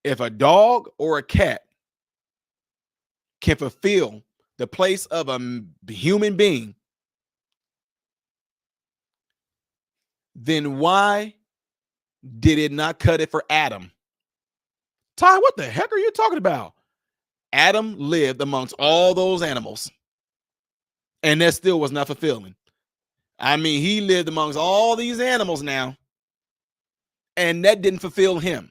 if a dog or a cat can fulfill the place of a human being, then why did it not cut it for Adam? Ty, what the heck are you talking about? Adam lived amongst all those animals, and that still was not fulfilling. I mean, he lived amongst all these animals now, and that didn't fulfill him.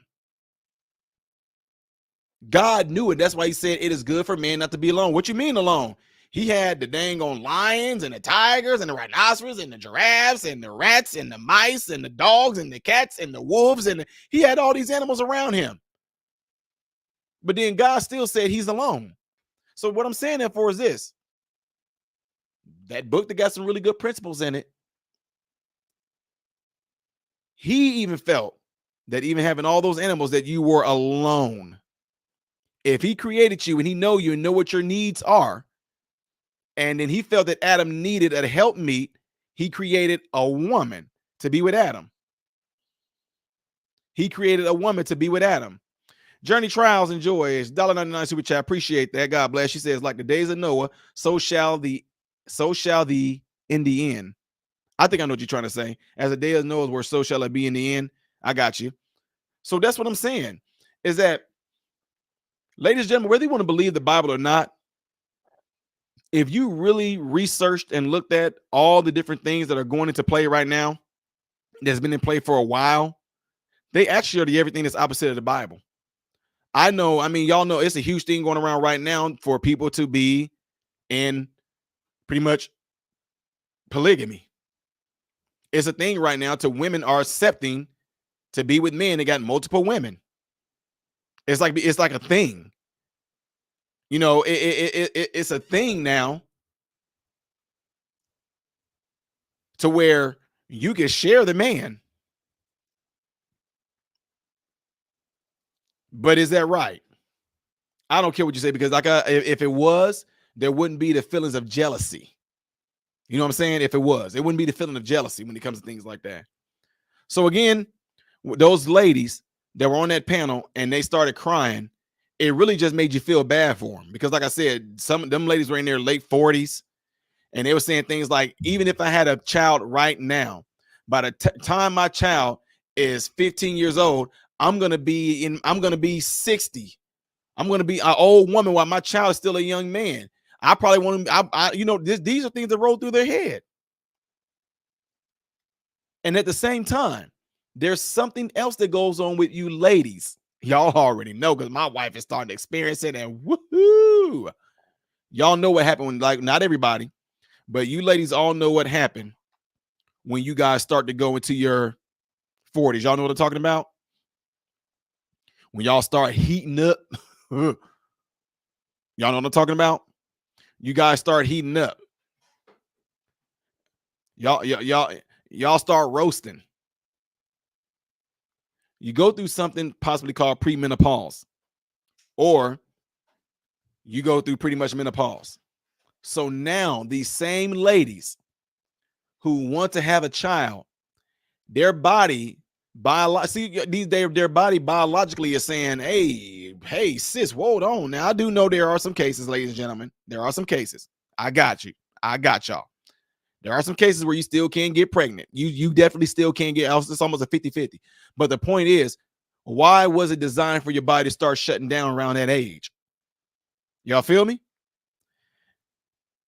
God knew it. That's why he said it is good for man not to be alone. What you mean alone? He had the dang on lions and the tigers and the rhinoceros and the giraffes and the rats and the mice and the dogs and the cats and the wolves. He had all these animals around him. But then God still said he's alone. So what I'm saying therefore is this. That book that got some really good principles in it. He even felt that even having all those animals that you were alone. If he created you and he know you and know what your needs are, and then he felt that Adam needed a helpmeet, he created a woman to be with Adam. He created a woman to be with Adam. Journey Trials and Joys, $1.99 super chat. Appreciate that. God bless. She says, like the days of Noah, so shall the in the end. I think I know what you're trying to say. As the day of Noah were, so shall it be in the end. I got you. So that's what I'm saying. Is that, ladies and gentlemen, whether you want to believe the Bible or not, if you really researched and looked at all the different things that are going into play right now, that's been in play for a while, they actually are the everything that's opposite of the Bible. I know, I mean, y'all know it's a huge thing going around right now for people to be in pretty much polygamy. It's a thing right now to women are accepting to be with men that got multiple women. It's like a thing. It's a thing now to where you can share the man. But is that right? I don't care what you say, because if it was, there wouldn't be the feelings of jealousy. You know what I'm saying? If it was, it wouldn't be the feeling of jealousy when it comes to things like that. So again, those ladies that were on that panel and they started crying, it really just made you feel bad for them, because like I said, some of them ladies were in their late 40s and they were saying things like, even if I had a child right now, by the time my child is 15 years old, I'm going to be 60. I'm going to be an old woman while my child is still a young man. I probably want to, these are things that roll through their head. And at the same time, there's something else that goes on with you ladies. Y'all already know because my wife is starting to experience it, and woohoo! Y'all know what happened when, like, not everybody, but you ladies all know what happened when you guys start to go into your 40s. Y'all know what I'm talking about? When y'all start heating up. Y'all know what I'm talking about? You guys start heating up. Y'all start roasting. You go through something possibly called premenopause, or you go through pretty much menopause. So now these same ladies who want to have a child, their body their body biologically is saying, hey, sis, hold on. Now I do know there are some cases, ladies and gentlemen. There are some cases. I got you. I got y'all. There are some cases where you still can't get pregnant. You definitely still can't get. It's almost a 50-50. But the point is, why was it designed for your body to start shutting down around that age? Y'all feel me?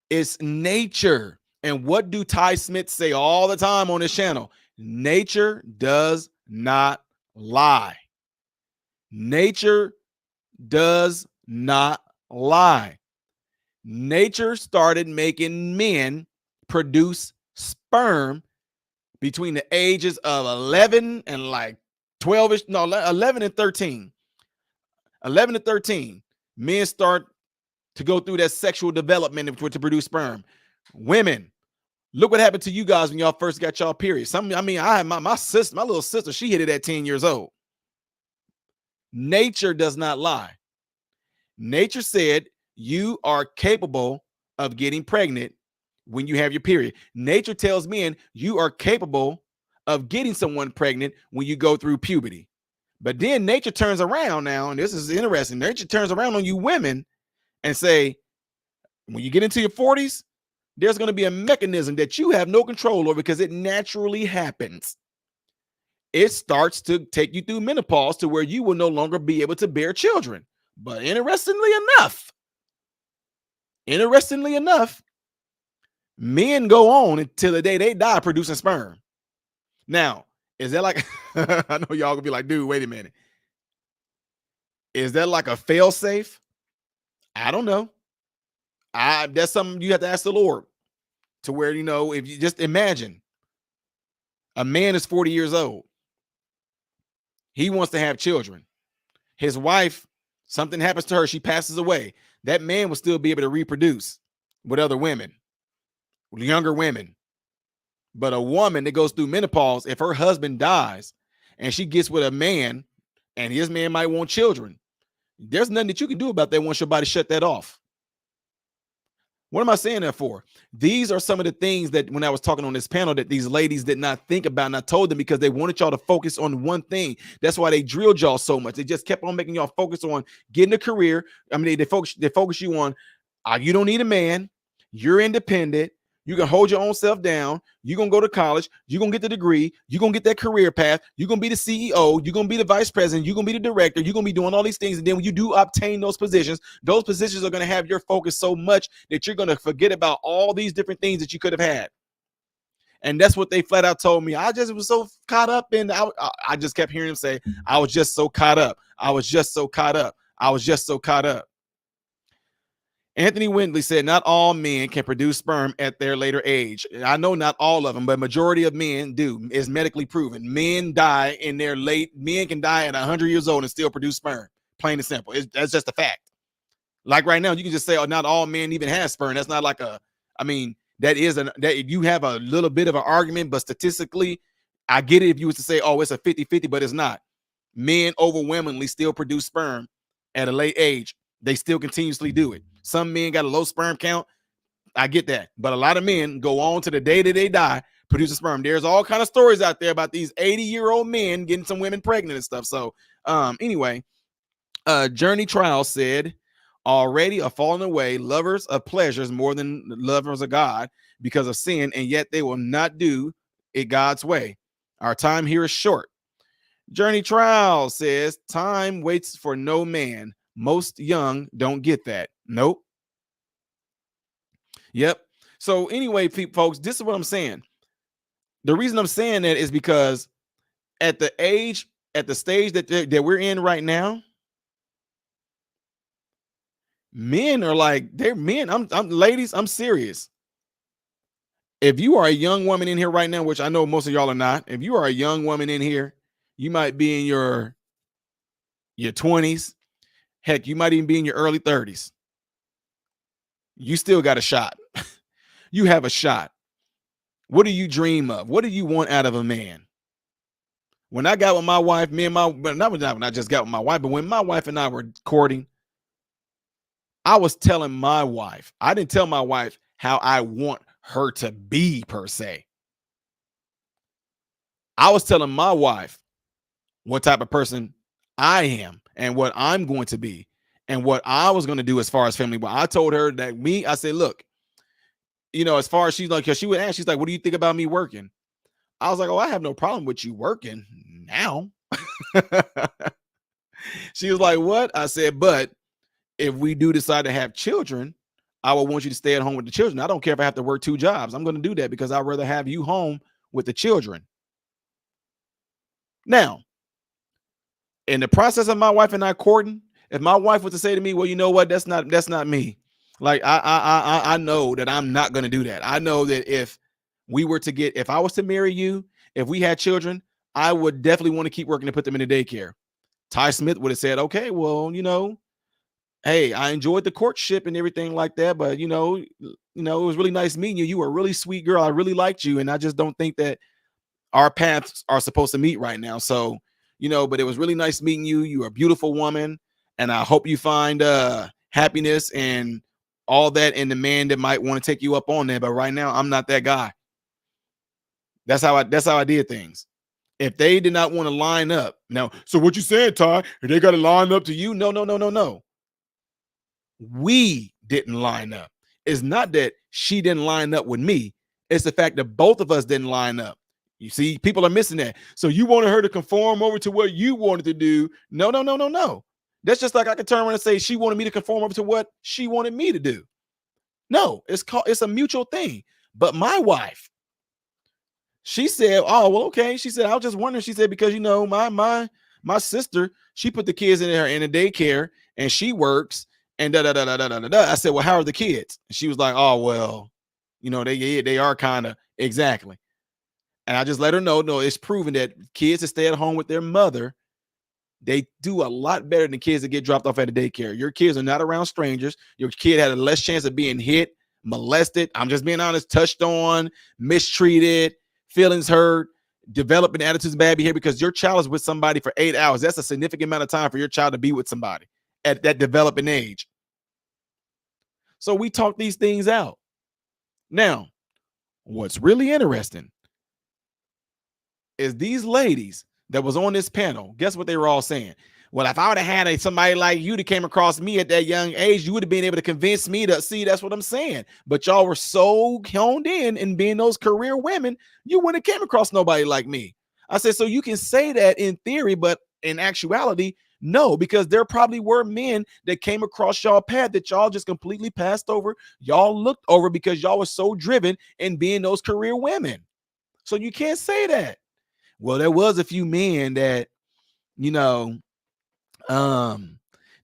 It's nature. And what do Ty Smith say all the time on his channel? Nature does not lie. Nature does not lie. Nature started making men produce sperm between the ages of 11 and like 12ish, no, 11 and 13. 11 and 13, men start to go through that sexual development to produce sperm. Women, look what happened to you guys when y'all first got y'all period. I had my sister, my little sister, she hit it at 10 years old. Nature does not lie. Nature said you are capable of getting pregnant when you have your period. Nature tells men you are capable of getting someone pregnant when you go through puberty. But then nature turns around now, and this is interesting. Nature turns around on you women and say, when you get into your 40s, there's going to be a mechanism that you have no control over because it naturally happens. It starts to take you through menopause to where you will no longer be able to bear children. But interestingly enough, men go on until the day they die producing sperm. Now, is that like, I know y'all gonna be like, dude, wait a minute. Is that like a fail safe? I don't know. That's something you have to ask the Lord, to where, if you just imagine a man is 40 years old. He wants to have children. His wife, something happens to her, she passes away. That man will still be able to reproduce with other women, with younger women. But a woman that goes through menopause, if her husband dies and she gets with a man and his man might want children, there's nothing that you can do about that once your body shut that off. What am I saying that for? These are some of the things that when I was talking on this panel that these ladies did not think about, and I told them because they wanted y'all to focus on one thing. That's why they drilled y'all so much. They just kept on making y'all focus on getting a career. I mean, they focus you on, you don't need a man. You're independent. You can hold your own self down. You're going to go to college. You're going to get the degree. You're going to get that career path. You're going to be the CEO. You're going to be the vice president. You're going to be the director. You're going to be doing all these things. And then when you do obtain those positions are going to have your focus so much that you're going to forget about all these different things that you could have had. And that's what they flat out told me. I just was so caught up in, I just kept hearing them say, I was just so caught up. I was just so caught up. I was just so caught up. Anthony Windley said, not all men can produce sperm at their later age. I know not all of them, but majority of men do. Is medically proven. Men die in their men can die at 100 years old and still produce sperm. Plain and simple. That's just a fact. Like right now, you can just say, not all men even have sperm. That's not like that you have a little bit of an argument, but statistically, I get it if you was to say, it's a 50-50, but it's not. Men overwhelmingly still produce sperm at a late age. They still continuously do it. Some men got a low sperm count. I get that. But a lot of men go on to the day that they die, produce a sperm. There's all kind of stories out there about these 80-year-old men getting some women pregnant and stuff. So anyway, Journey Trial said, already are falling away, lovers of pleasures more than lovers of God because of sin, and yet they will not do it God's way. Our time here is short. Journey Trial says, time waits for no man. Most young don't get that. Nope. Yep. So anyway, folks, this is what I'm saying. The reason I'm saying that is because at the age, at the stage that we're in right now, men are like, they're men. I'm ladies, I'm serious. If you are a young woman in here right now, which I know most of y'all are not, if you are a young woman in here, you might be in your 20s. Heck, you might even be in your early 30s. You still got a shot. You have a shot. What do you dream of? What do you want out of a man? When I got with my wife, me and my, but not when I just got with my wife, but when my wife and I were courting, I was telling my wife, I didn't tell my wife how I want her to be per se. I was telling my wife what type of person I am and what I'm going to be and what I was going to do as far as family. But I told her that I said, look, as far as she's like, because she would ask, she's like, what do you think about me working? I was like, oh, I have no problem with you working now. She was like, what? I said, but if we do decide to have children, I will want you to stay at home with the children. I don't care if I have to work 2 jobs. I'm going to do that because I'd rather have you home with the children. Now, in the process of my wife and I courting, if my wife was to say to me, well, you know what, that's not me. Like I know that I'm not going to do that. I know that if I was to marry you, if we had children, I would definitely want to keep working to put them in the daycare. Ty Smith would have said, okay, well, hey, I enjoyed the courtship and everything like that, but it was really nice meeting you. You were a really sweet girl. I really liked you, and I just don't think that our paths are supposed to meet right now. So, but it was really nice meeting you. You're a beautiful woman, and I hope you find happiness and all that in the man that might want to take you up on there. But right now, I'm not that guy. That's how I did things. If they did not want to line up now, so what you saying, Ty? They got to line up to you? No. We didn't line up. It's not that she didn't line up with me. It's the fact that both of us didn't line up. You see, people are missing that. So you wanted her to conform over to what you wanted to do. No. That's just like I could turn around and say she wanted me to conform over to what she wanted me to do. No, it's a mutual thing. But my wife, she said, oh, well, okay. She said, I was just wondering. She said, because my sister, she put the kids in a daycare and she works and da da da da da da da. I said, well, how are the kids? And she was like, oh, well, they are kind of exactly. And I just let her know, no, it's proven that kids that stay at home with their mother, they do a lot better than kids that get dropped off at a daycare. Your kids are not around strangers. Your kid had a less chance of being hit, molested. I'm just being honest, touched on, mistreated, feelings hurt, developing attitudes, bad behavior, because your child is with somebody for 8 hours. That's a significant amount of time for your child to be with somebody at that developing age. So we talk these things out. Now, what's really interesting is these ladies that was on this panel, guess what they were all saying? Well, if I would have had somebody like you that came across me at that young age, you would have been able to convince me to see. That's what I'm saying. But y'all were so honed in and being those career women, you wouldn't have came across nobody like me. I said, so you can say that in theory, but in actuality, no, because there probably were men that came across y'all path that y'all just completely passed over. Y'all looked over because y'all were so driven in being those career women. So you can't say that. Well, there was a few men that, there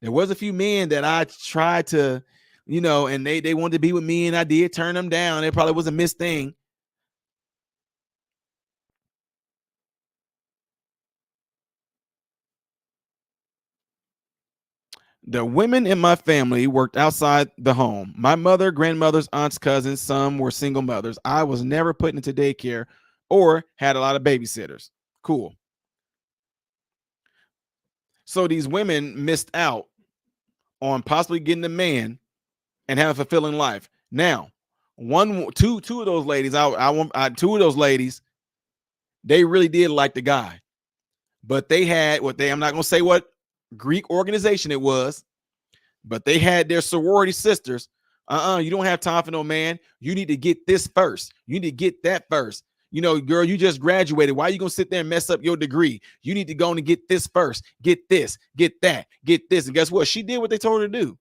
was a few men that I tried to, and they wanted to be with me and I did turn them down. It probably was a missed thing. The women in my family worked outside the home. My mother, grandmothers, aunts, cousins, some were single mothers. I was never put into daycare or had a lot of babysitters. Cool. So these women missed out on possibly getting a man and have a fulfilling life. Now, two of those ladies, two of those ladies, they really did like the guy, but they had I'm not going to say what Greek organization it was, but they had their sorority sisters. You don't have time for no man. You need to get this first. You need to get that first. Girl, you just graduated. Why are you going to sit there and mess up your degree? You need to go and get this first. Get this, get that, get this. And guess what? She did what they told her to do.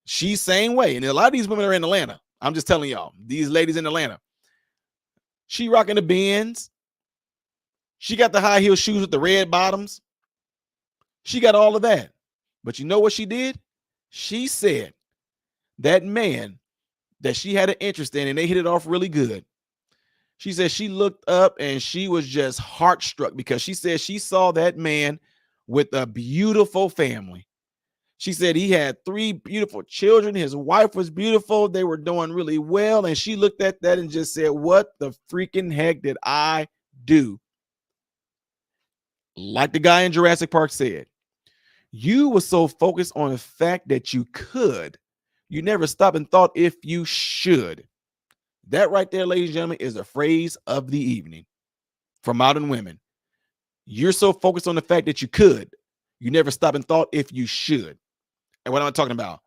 She's same way. And a lot of these women are in Atlanta. I'm just telling y'all, these ladies in Atlanta. She rocking the Benz. She got the high heel shoes with the red bottoms. She got all of that. But you know what she did? She said that man that she had an interest in and they hit it off really good. She said she looked up and she was just heartstruck because she said she saw that man with a beautiful family. She said he had 3 beautiful children. His wife was beautiful. They were doing really well. And she looked at that and just said, what the freaking heck did I do? Like the guy in Jurassic Park said, you were so focused on the fact that you could, you never stopped and thought if you should. That right there, ladies and gentlemen, is the phrase of the evening for modern women. You're so focused on the fact that you could, you never stopped and thought if you should. And what am I talking about?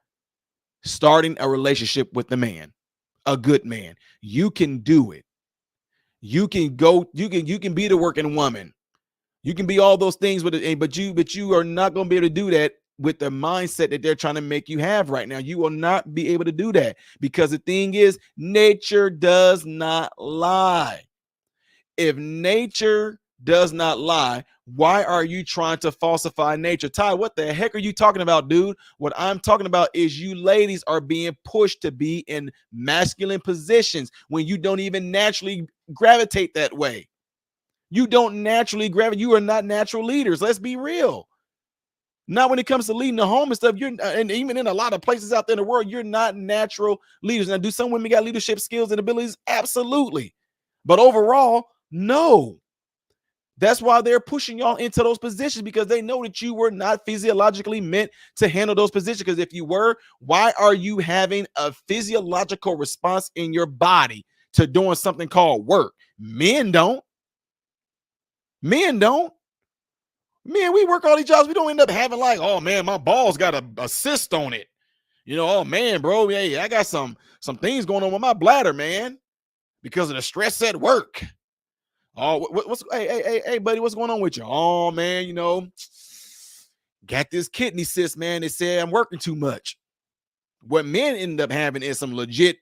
Starting a relationship with a man, a good man. You can do it. You can go, you can be the working woman. You can be all those things with it, but you are not going to be able to do that with the mindset that they're trying to make you have right now. You will not be able to do that because the thing is, nature does not lie. If nature does not lie, why are you trying to falsify nature? Ty, what the heck are you talking about, dude? What I'm talking about is you ladies are being pushed to be in masculine positions when you don't even naturally gravitate that way. You don't naturally gravitate. You are not natural leaders. Let's be real. Not when it comes to leading the home and stuff. You're and even in a lot of places out there in the world, you're not natural leaders. Now, do some women got leadership skills and abilities? Absolutely. But overall, no. That's why they're pushing y'all into those positions because they know that you were not physiologically meant to handle those positions. Because if you were, why are you having a physiological response in your body to doing something called work? Men don't. Men don't. Man, we work all these jobs. We don't end up having like, oh man, my balls got a cyst on it. You know, oh man, bro, hey, I got some things going on with my bladder, man, because of the stress at work. Oh, what's hey, buddy, what's going on with you? Oh man, you know, got this kidney cyst, man. They say I'm working too much. What men end up having is some legit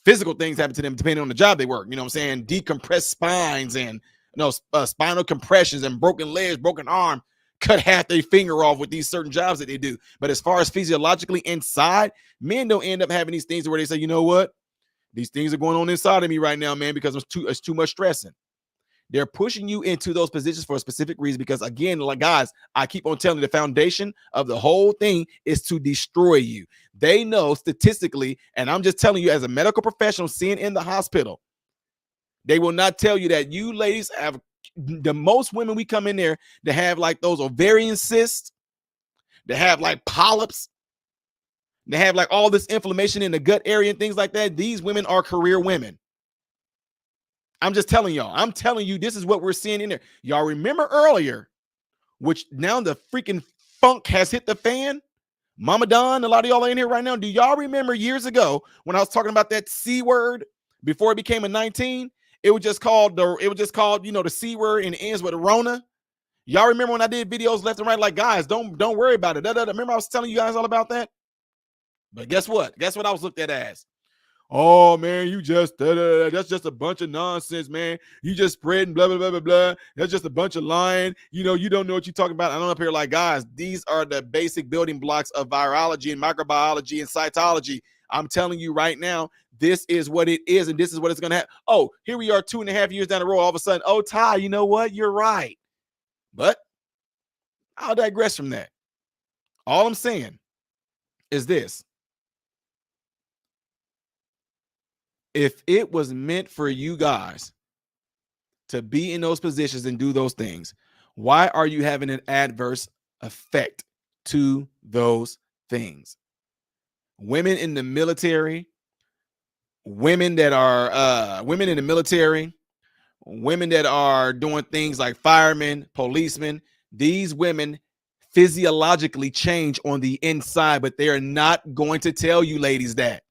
physical things happen to them depending on the job they work. You know what I'm saying? Decompressed spines and spinal compressions and broken legs, broken arm, cut half their finger off with these certain jobs that they do. But as far as physiologically inside, men don't end up having these things where they say, you know what? These things are going on inside of me right now, man, because it's too much stressing. They're pushing you into those positions for a specific reason because, again, like guys, I keep on telling you, the foundation of the whole thing is to destroy you. They know statistically, and I'm just telling you as a medical professional seeing in the hospital, they will not tell you that you ladies have the most women we come in there to have like those ovarian cysts, to have like polyps, to have like all this inflammation in the gut area and things like that. These women are career women. I'm just telling y'all. I'm telling you, this is what we're seeing in there. Y'all remember earlier, which now the freaking funk has hit the fan. Mama Don, a lot of y'all are in here right now. Do y'all remember years ago when I was talking about that C word before it became a 19? It was just called the C word and it ends with a Rona. Y'all remember when I did videos left and right, like, guys, don't worry about it. Remember I was telling you guys all about that? But guess what? Guess what I was looked at as? Oh man, you just that's just a bunch of nonsense, man. You just spreading blah blah blah blah blah. That's just a bunch of lying. You know, you don't know what you're talking about. I don't up here like, guys, these are the basic building blocks of virology and microbiology and cytology. I'm telling you right now, this is what it is, and this is what it's gonna have. Oh, here we are 2.5 years down the road. All of a sudden, oh Ty, you know what? You're right. But I'll digress from that. All I'm saying is this. If it was meant for you guys to be in those positions and do those things, why are you having an adverse effect to those things? Women in the military, women that are women in the military, women that are doing things like firemen, policemen, these women physiologically change on the inside, but they are not going to tell you ladies that.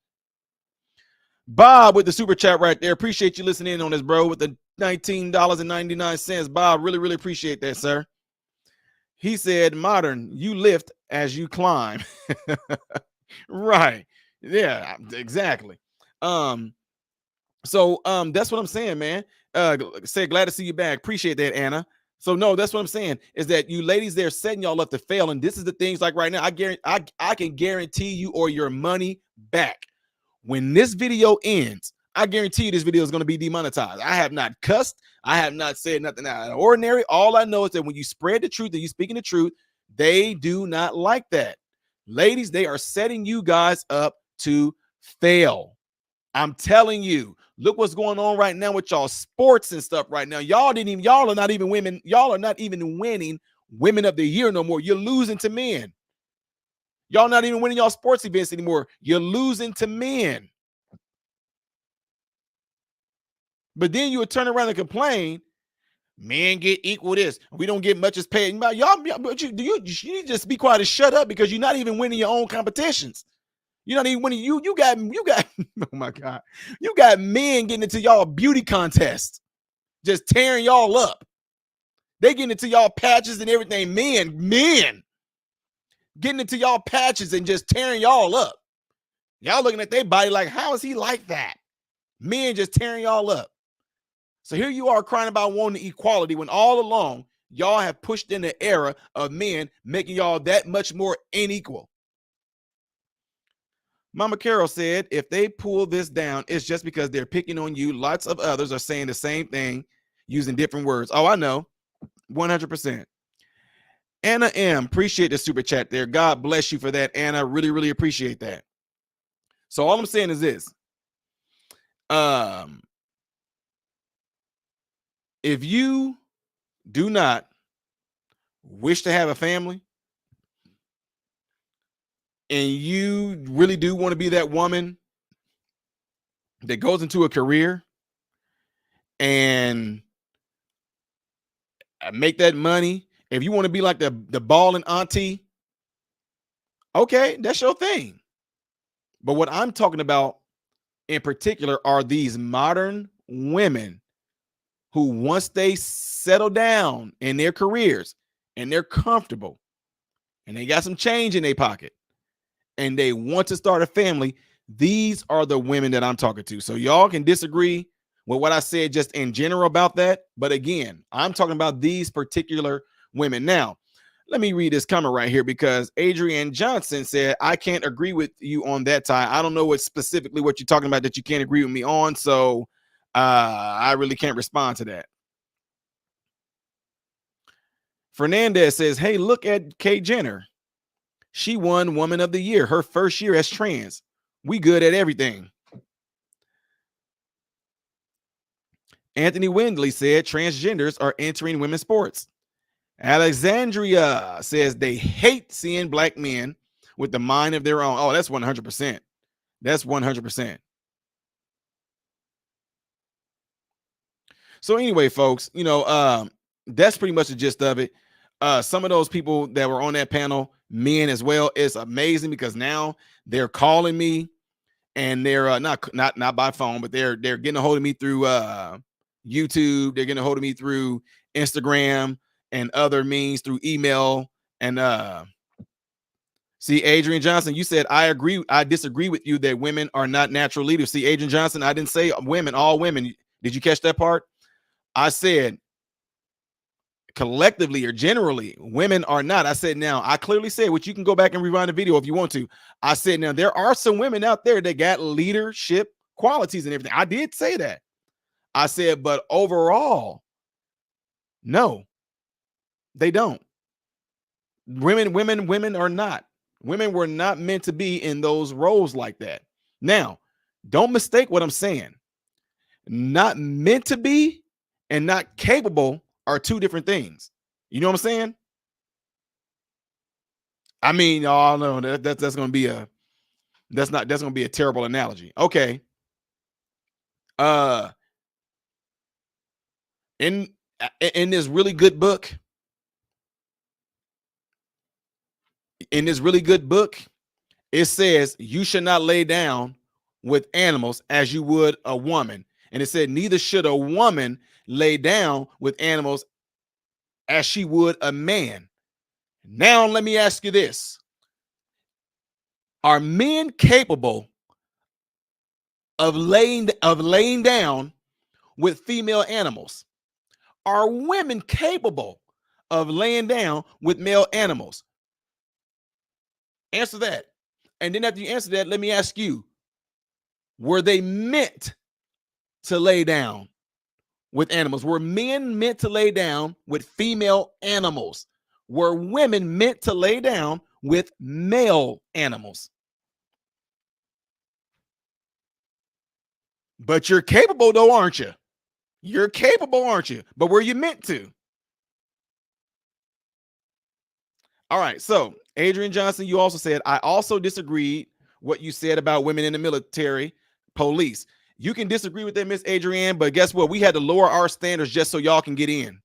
Bob with the super chat right there. Appreciate you listening in on this, bro, with the $19.99. Bob, really, really appreciate that, sir. He said, modern, you lift as you climb. Right. Yeah, exactly. So that's what I'm saying, man. Said glad to see you back. Appreciate that, Anna. So no, that's what I'm saying is that you ladies, they're setting y'all up to fail, and this is the things like right now. I can guarantee you or your money back. When this video ends, I guarantee you this video is going to be demonetized. I have not cussed. I have not said nothing out of the ordinary. All I know is that when you spread the truth and you speaking the truth, they do not like that. Ladies, they are setting you guys up to fail. I'm telling you, look what's going on right now with y'all sports and stuff right now. Y'all are not even women. Y'all are not even winning women of the year no more. You're losing to men. Y'all not even winning y'all sports events anymore. You're losing to men. But then you would turn around and complain, men get equal this. We don't get much as paid. Y'all, but you need to just be quiet and shut up because you're not even winning your own competitions. You're not even winning. You got oh my God. You got men getting into y'all beauty contest, just tearing y'all up. They getting into y'all patches and everything. Men getting into y'all patches and just tearing y'all up. Y'all looking at their body like, how is he like that? Men just tearing y'all up. So here you are crying about wanting equality when all along y'all have pushed in the era of men making y'all that much more unequal. Mama Carol said, if they pull this down, it's just because they're picking on you. Lots of others are saying the same thing using different words. Oh, I know. 100%. Anna M, appreciate the super chat there. God bless you for that, Anna. Really, really appreciate that. So all I'm saying is this. If you do not wish to have a family and you really do want to be that woman that goes into a career and make that money, if you want to be like the balling auntie, okay, that's your thing. But what I'm talking about in particular are these modern women who, once they settle down in their careers and they're comfortable and they got some change in their pocket and they want to start a family, these are the women that I'm talking to. So y'all can disagree with what I said just in general about that. But again, I'm talking about these particular women. Now, let me read this comment right here because Adrian Johnson said, I can't agree with you on that, Ty. I don't know what specifically what you're talking about that you can't agree with me on. So I really can't respond to that. Fernandez says, hey, look at Kay Jenner. She won Woman of the Year, her first year as trans. We good at everything. Anthony Windley said transgenders are entering women's sports. Alexandria says they hate seeing black men with the mind of their own. Oh, that's 100%. That's 100%. So anyway, folks, that's pretty much the gist of it. Some of those people that were on that panel, men as well, it's amazing because now they're calling me and they're not by phone, but they're getting a hold of me through YouTube. They're getting a hold of me through Instagram and other means, through email. And see, Adrian Johnson, you said I disagree with you that women are not natural leaders. See, Adrian Johnson, I didn't say women, all women. Did you catch that part? I said collectively or generally, women are not. I said, now, I clearly said, which you can go back and rewind the video if you want to. I said, now, there are some women out there that got leadership qualities and everything. I did say that. I said, but overall, no, they don't. Women are not. Women were not meant to be in those roles like that. Now, don't mistake what I'm saying. Not meant to be and not capable are two different things. You know what I'm saying? I mean, oh no, that's going to be that's going to be a terrible analogy. Okay. In this really good book, it says you should not lay down with animals as you would a woman. And it said neither should a woman lay down with animals as she would a man. Now, let me ask you this. Are men capable of laying down with female animals? Are women capable of laying down with male animals? Answer that. And then after you answer that, let me ask you, were they meant to lay down with animals? Were men meant to lay down with female animals? Were women meant to lay down with male animals? But you're capable, though, aren't you? You're capable, aren't you? But were you meant to? All right. So, Adrian Johnson, you also said, I also disagreed what you said about women in the military police. You can disagree with that, Miss Adrienne, but guess what? We had to lower our standards just so y'all can get in.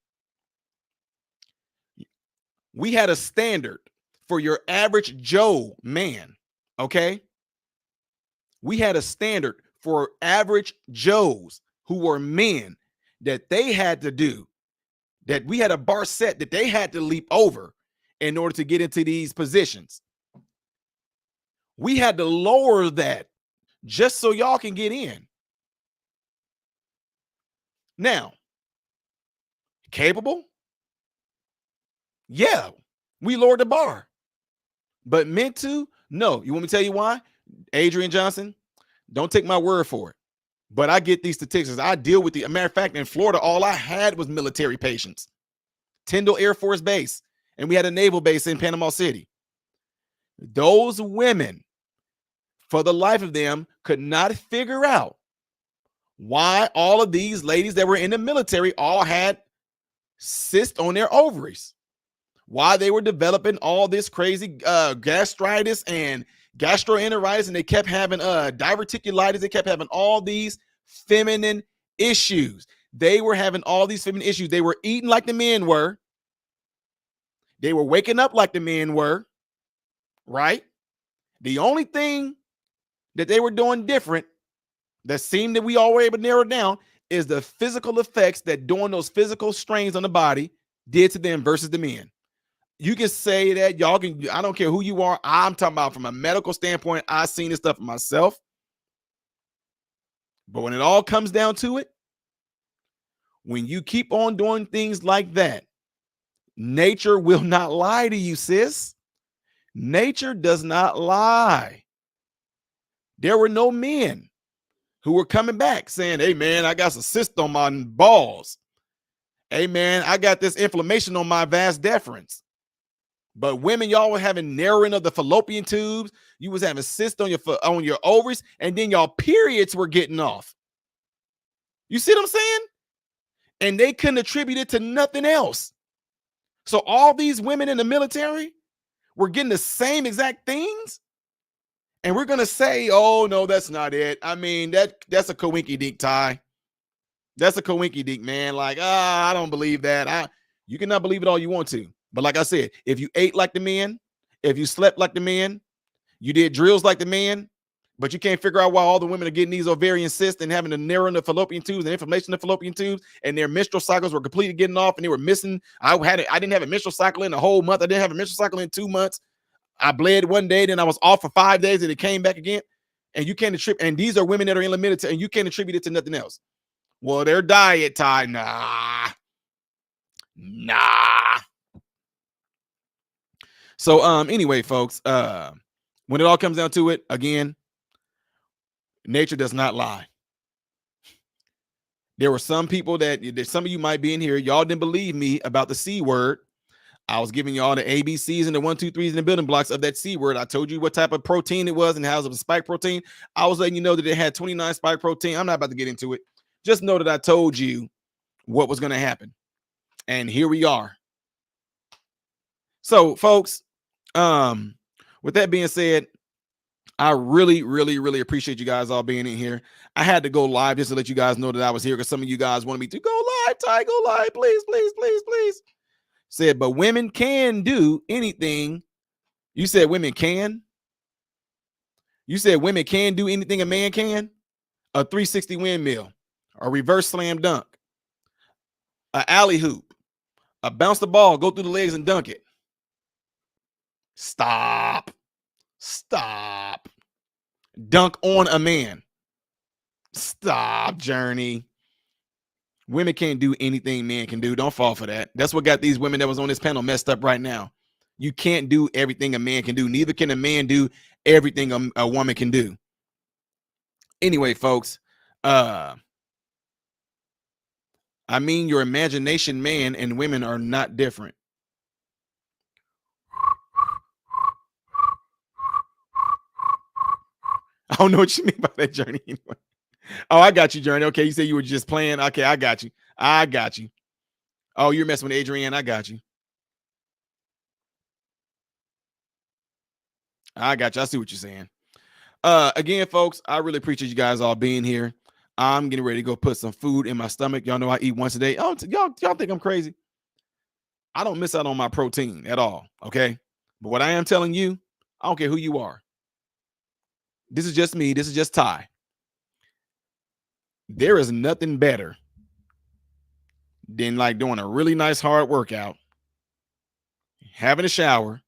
We had a standard for your average Joe man, okay? We had a standard for average Joes who were men that they had to do, that we had a bar set that they had to leap over in order to get into these positions. We had to lower that just so y'all can get in. Now, capable? Yeah, we lowered the bar. But meant to? No. You want me to tell you why? Adrian Johnson, don't take my word for it. But I get these statistics. I deal with the matter of fact, in Florida, all I had was military patients. Tyndall Air Force Base, and we had a naval base in Panama City. Those women, for the life of them, could not figure out why all of these ladies that were in the military all had cysts on their ovaries, why they were developing all this crazy gastritis and gastroenteritis, and they kept having diverticulitis. They kept having all these feminine issues. They were having all these feminine issues. They were eating like the men were. They were waking up like the men were, right? The only thing that they were doing different that seemed that we all were able to narrow down is the physical effects that doing those physical strains on the body did to them versus the men. You can say that, y'all can, I don't care who you are. I'm talking about from a medical standpoint. I've seen this stuff for myself. But when it all comes down to it, when you keep on doing things like that, nature will not lie to you, sis. Nature does not lie. There were no men who were coming back saying, hey, man, I got some cyst on my balls. Hey, man, I got this inflammation on my vas deferens. But women, y'all were having narrowing of the fallopian tubes. You was having cysts on your ovaries, and then y'all periods were getting off. You see what I'm saying? And they couldn't attribute it to nothing else. So all these women in the military were getting the same exact things. And we're going to say, oh, no, that's not it. I mean, that's a coinky-dink, Ty. That's a coinky-dink, man. Like, I don't believe that. You cannot believe it all you want to. But like I said, if you ate like the men, if you slept like the men, you did drills like the men, but you can't figure out why all the women are getting these ovarian cysts and having to narrow in the fallopian tubes and inflammation of the fallopian tubes, and their menstrual cycles were completely getting off and they were missing. I didn't have a menstrual cycle in a whole month. I didn't have a menstrual cycle in 2 months. I bled one day, then I was off for 5 days, and it came back again. And you can't attribute, and these are women that are in the military, and you can't attribute it to nothing else. Well, their diet, Ty, nah. So, anyway, folks, when it all comes down to it, again, nature does not lie. There were some people that some of you might be in here. Y'all didn't believe me about the C word. I was giving y'all the ABCs and the 1, 2, 3s and the building blocks of that C word. I told you what type of protein it was and how it was a spike protein. I was letting you know that it had 29 spike protein. I'm not about to get into it. Just know that I told you what was going to happen. And here we are. So, folks, with that being said, I really, really, really appreciate you guys all being in here. I had to go live just to let you guys know that I was here because some of you guys wanted me to go live. Ty, go live, please, please, please, please. Said, but women can do anything. You said women can? You said women can do anything a man can? A 360 windmill, a reverse slam dunk, a alley hoop, a bounce the ball, go through the legs and dunk it. Stop. Dunk on a man. Stop, Journey. Women can't do anything men can do. Don't fall for that. That's what got these women that was on this panel messed up right now. You can't do everything a man can do. Neither can a man do everything a woman can do. Anyway, folks, I mean, your imagination, man and women are not different. I don't know what you mean by that, Journey. Anyway. Oh, I got you, Journey. Okay, you said you were just playing. Okay, I got you. I got you. Oh, you're messing with Adrienne. I got you. I got you. I see what you're saying. Again, folks, I really appreciate you guys all being here. I'm getting ready to go put some food in my stomach. Y'all know I eat once a day. Oh, y'all think I'm crazy? I don't miss out on my protein at all. Okay. But what I am telling you, I don't care who you are. This is just me. This is just Ty. There is nothing better than like doing a really nice hard workout, having a shower,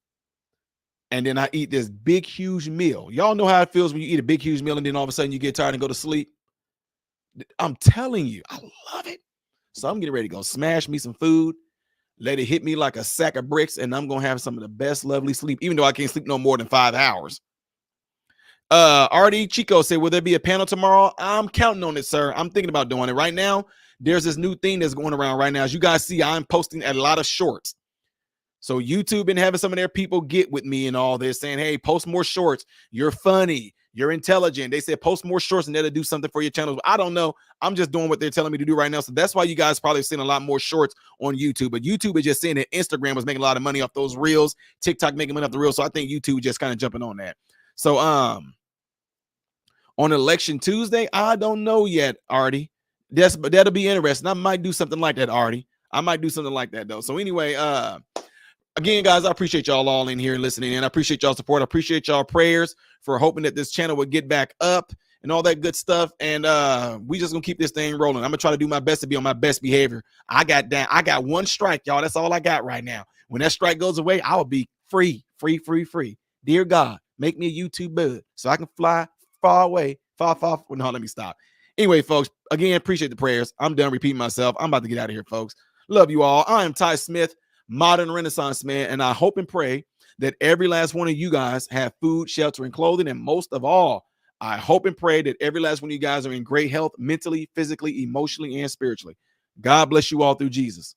and then I eat this big, huge meal. Y'all know how it feels when you eat a big, huge meal and then all of a sudden you get tired and go to sleep. I'm telling you, I love it. So I'm getting ready to go smash me some food, let it hit me like a sack of bricks, and I'm gonna have some of the best lovely sleep, even though I can't sleep no more than 5 hours. RD Chico said, will there be a panel tomorrow? I'm counting on it, sir. I'm thinking about doing it right now. There's this new thing that's going around right now. As you guys see, I'm posting a lot of shorts. So YouTube been having some of their people get with me and all this, saying, hey, post more shorts. You're funny. You're intelligent. They said post more shorts and that'll do something for your channel. I don't know. I'm just doing what they're telling me to do right now. So that's why you guys probably seen a lot more shorts on YouTube. But YouTube is just saying that Instagram was making a lot of money off those reels. TikTok making money off the reels. So I think YouTube just kind of jumping on that. So on election Tuesday, I don't know yet, Artie. But that'll be interesting. I might do something like that, Artie. I might do something like that though. So anyway, again, guys, I appreciate y'all all in here listening, and I appreciate y'all support. I appreciate y'all prayers for hoping that this channel would get back up and all that good stuff. And we just gonna keep this thing rolling. I'm gonna try to do my best to be on my best behavior. I got one strike, y'all. That's all I got right now. When that strike goes away, I will be free. Dear God, make me a YouTube bird so I can fly far away, far. No, let me stop. Anyway, folks, again, appreciate the prayers. I'm done repeating myself. I'm about to get out of here, folks. Love you all. I am Ty Smith, Modern Renaissance Man, and I hope and pray that every last one of you guys have food, shelter, and clothing. And most of all, I hope and pray that every last one of you guys are in great health, mentally, physically, emotionally, and spiritually. God bless you all through Jesus.